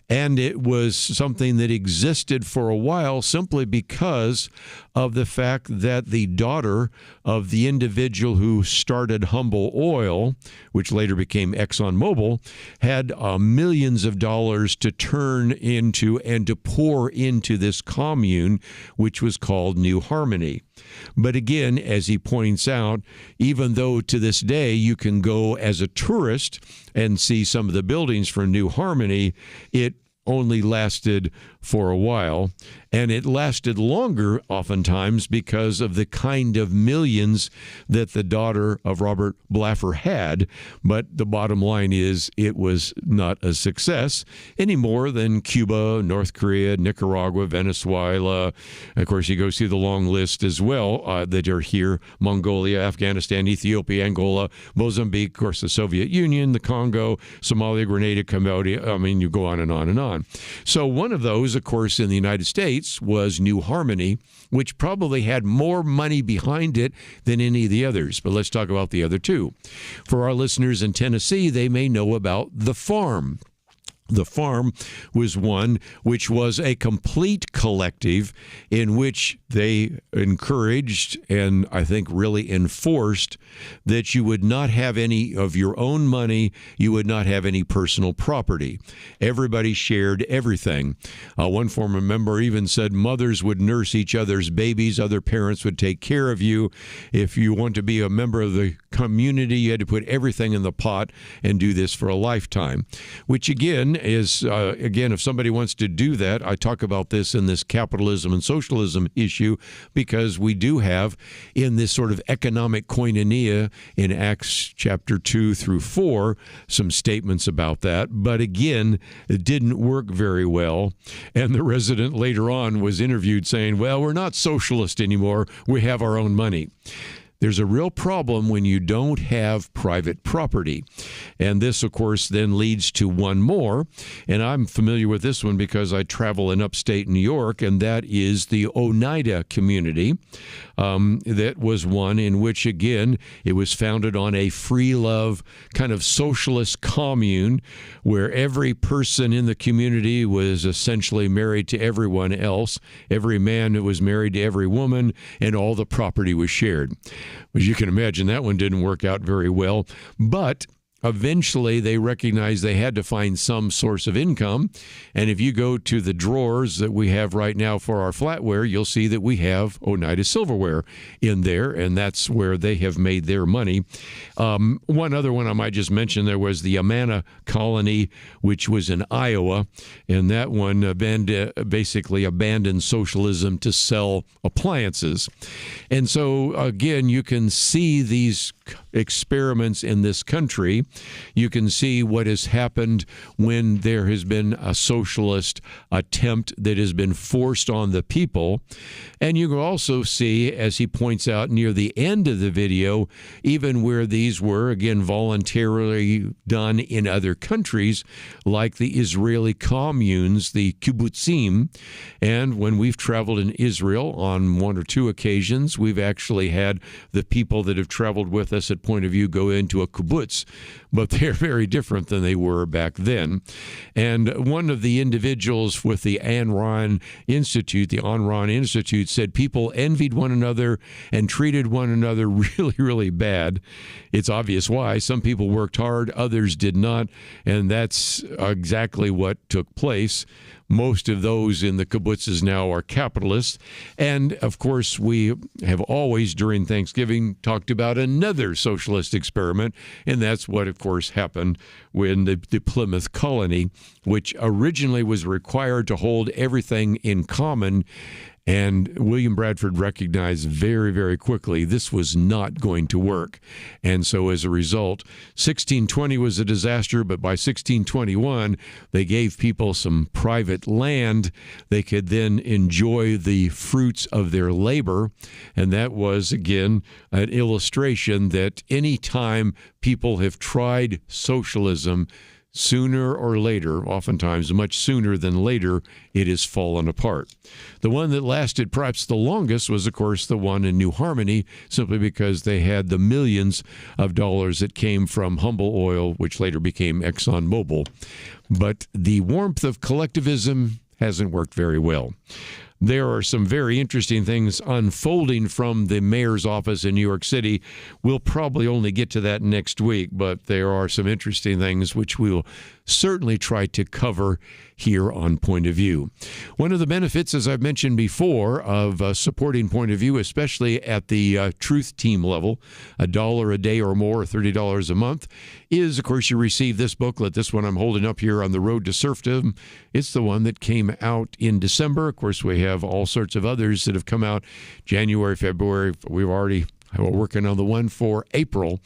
and it was something that existed for a while simply because of the fact that the daughter of the individual who started Humble Oil, which later became ExxonMobil, had millions of dollars to turn into and to pour into this commune, which was called New Harmony. But again, as he points out, even though to this day you can go as a tourist and see some of the buildings for New Harmony, it only lasted for a while, and it lasted longer oftentimes because of the kind of millions that the daughter of Robert Blaffer had. But the bottom line is it was not a success any more than Cuba, North Korea, Nicaragua, Venezuela. Of course, you go see the long list as well that are here: Mongolia, Afghanistan, Ethiopia, Angola, Mozambique, of course, the Soviet Union, the Congo, Somalia, Grenada, Cambodia. I mean, you go on and on and on. So one of those, of course, in the United States was New Harmony, which probably had more money behind it than any of the others. But let's talk about the other two. For our listeners in Tennessee, they may know about The Farm. The Farm was one which was a complete collective in which they encouraged and I think really enforced that you would not have any of your own money, you would not have any personal property. Everybody shared everything. One former member even said mothers would nurse each other's babies, other parents would take care of you. If you want to be a member of the community, you had to put everything in the pot and do this for a lifetime, which again is, if somebody wants to do that, I talk about this in this capitalism and socialism issue, because we do have in this sort of economic koinonia in Acts chapter 2 through 4 some statements about that. But again, it didn't work very well. And the resident later on was interviewed saying, well, we're not socialist anymore. We have our own money. There's a real problem when you don't have private property. And this, of course, then leads to one more. And I'm familiar with this one because I travel in upstate New York, and that is the Oneida community. That was one in which, again, it was founded on a free love kind of socialist commune where every person in the community was essentially married to everyone else. Every man was married to every woman, and all the property was shared. As you can imagine, that one didn't work out very well. But eventually they recognized they had to find some source of income. And if you go to the drawers that we have right now for our flatware, you'll see that we have Oneida silverware in there, and that's where they have made their money. One other one I might just mention, there was the Amana colony, which was in Iowa, and that one basically abandoned socialism to sell appliances. And so, again, you can see these experiments in this country. You can see what has happened when there has been a socialist attempt that has been forced on the people. And you can also see, as he points out near the end of the video, even where these were, again, voluntarily done in other countries, like the Israeli communes, the kibbutzim. And when we've traveled in Israel on one or two occasions, we've actually had the people that have traveled with us at Point of View go into a kibbutz, but they're very different than they were back then. And one of the individuals with the Ayn Rand Institute said people envied one another and treated one another really, really bad. It's obvious why. Some people worked hard, others did not, and that's exactly what took place. Most of those in the kibbutzes now are capitalists. And, of course, we have always, during Thanksgiving, talked about another socialist experiment, and that's what, of course, happened when the Plymouth colony, which originally was required to hold everything in common. And William Bradford recognized very, very quickly this was not going to work. And so as a result, 1620 was a disaster, but by 1621, they gave people some private land. They could then enjoy the fruits of their labor. And that was, again, an illustration that any time people have tried socialism, sooner or later, oftentimes much sooner than later, it has fallen apart. The one that lasted perhaps the longest was, of course, the one in New Harmony, simply because they had the millions of dollars that came from Humble Oil, which later became ExxonMobil. But the warmth of collectivism hasn't worked very well. There are some very interesting things unfolding from the mayor's office in New York City. We'll probably only get to that next week, but there are some interesting things which we'll certainly try to cover here on Point of View. One of the benefits, as I've mentioned before, of supporting Point of View, especially at the Truth Team level, $1 a day or more, $30 a month, is, of course, you receive this booklet. This one I'm holding up here, On the Road to Serfdom. It's the one that came out in December. Of course, we have all sorts of others that have come out January, February. We're working on the one for April.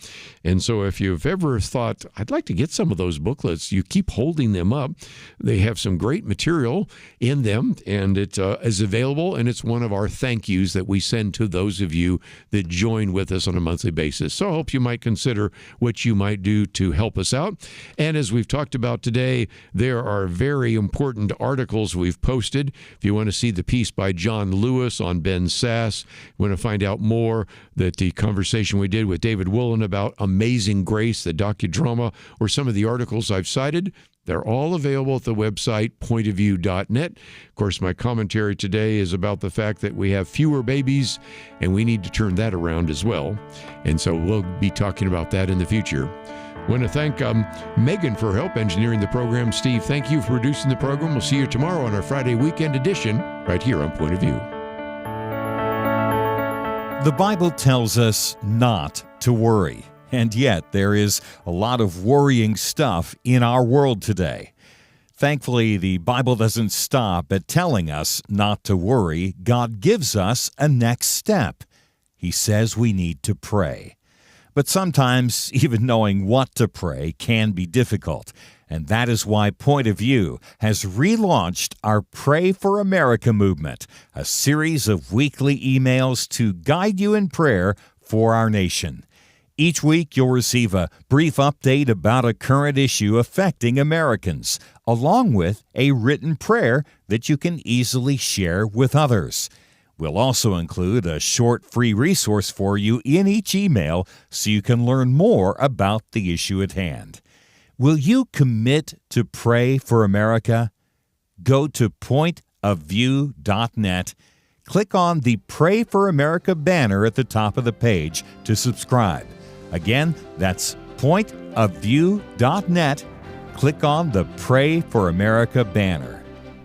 And so if you've ever thought, I'd like to get some of those booklets, you keep holding them up. They have some great material in them, and it is available, and it's one of our thank yous that we send to those of you that join with us on a monthly basis. So I hope you might consider what you might do to help us out. And as we've talked about today, there are very important articles we've posted. If you want to see the piece by John Lewis on Ben Sasse, you want to find out more, that the conversation we did with David Wollen about Amazing Grace, the docudrama, or some of the articles I've cited, they're all available at the website, pointofview.net. Of course, my commentary today is about the fact that we have fewer babies, and we need to turn that around as well. And so we'll be talking about that in the future. I want to thank Megan for her help engineering the program. Steve, thank you for producing the program. We'll see you tomorrow on our Friday weekend edition right here on Point of View. The Bible tells us not to worry, and yet there is a lot of worrying stuff in our world today. Thankfully, the Bible doesn't stop at telling us not to worry. God gives us a next step. He says we need to pray. But sometimes even knowing what to pray can be difficult. And that is why Point of View has relaunched our Pray for America movement, a series of weekly emails to guide you in prayer for our nation. Each week, you'll receive a brief update about a current issue affecting Americans, along with a written prayer that you can easily share with others. We'll also include a short free resource for you in each email so you can learn more about the issue at hand. Will you commit to pray for America? Go to pointofview.net. Click on the Pray for America banner at the top of the page to subscribe. Again, that's pointofview.net. pointofview.net, click on the Pray for America banner.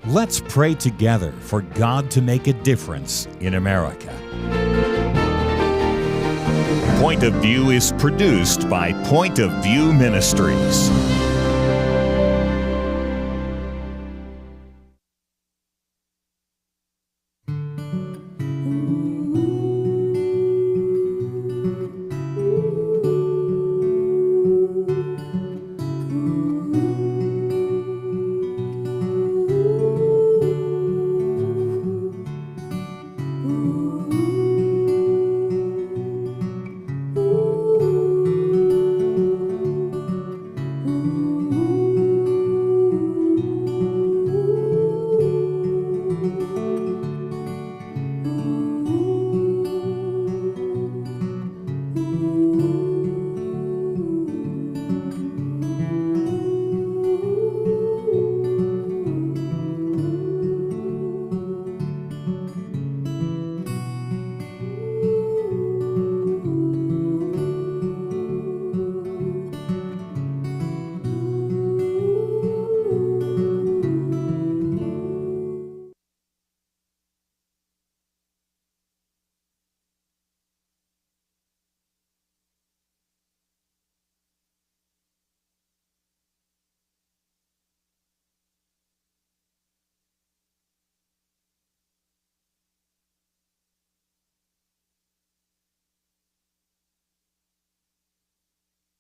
Let's pray together for God to make a difference in America. Point of View is produced by Point of View Ministries.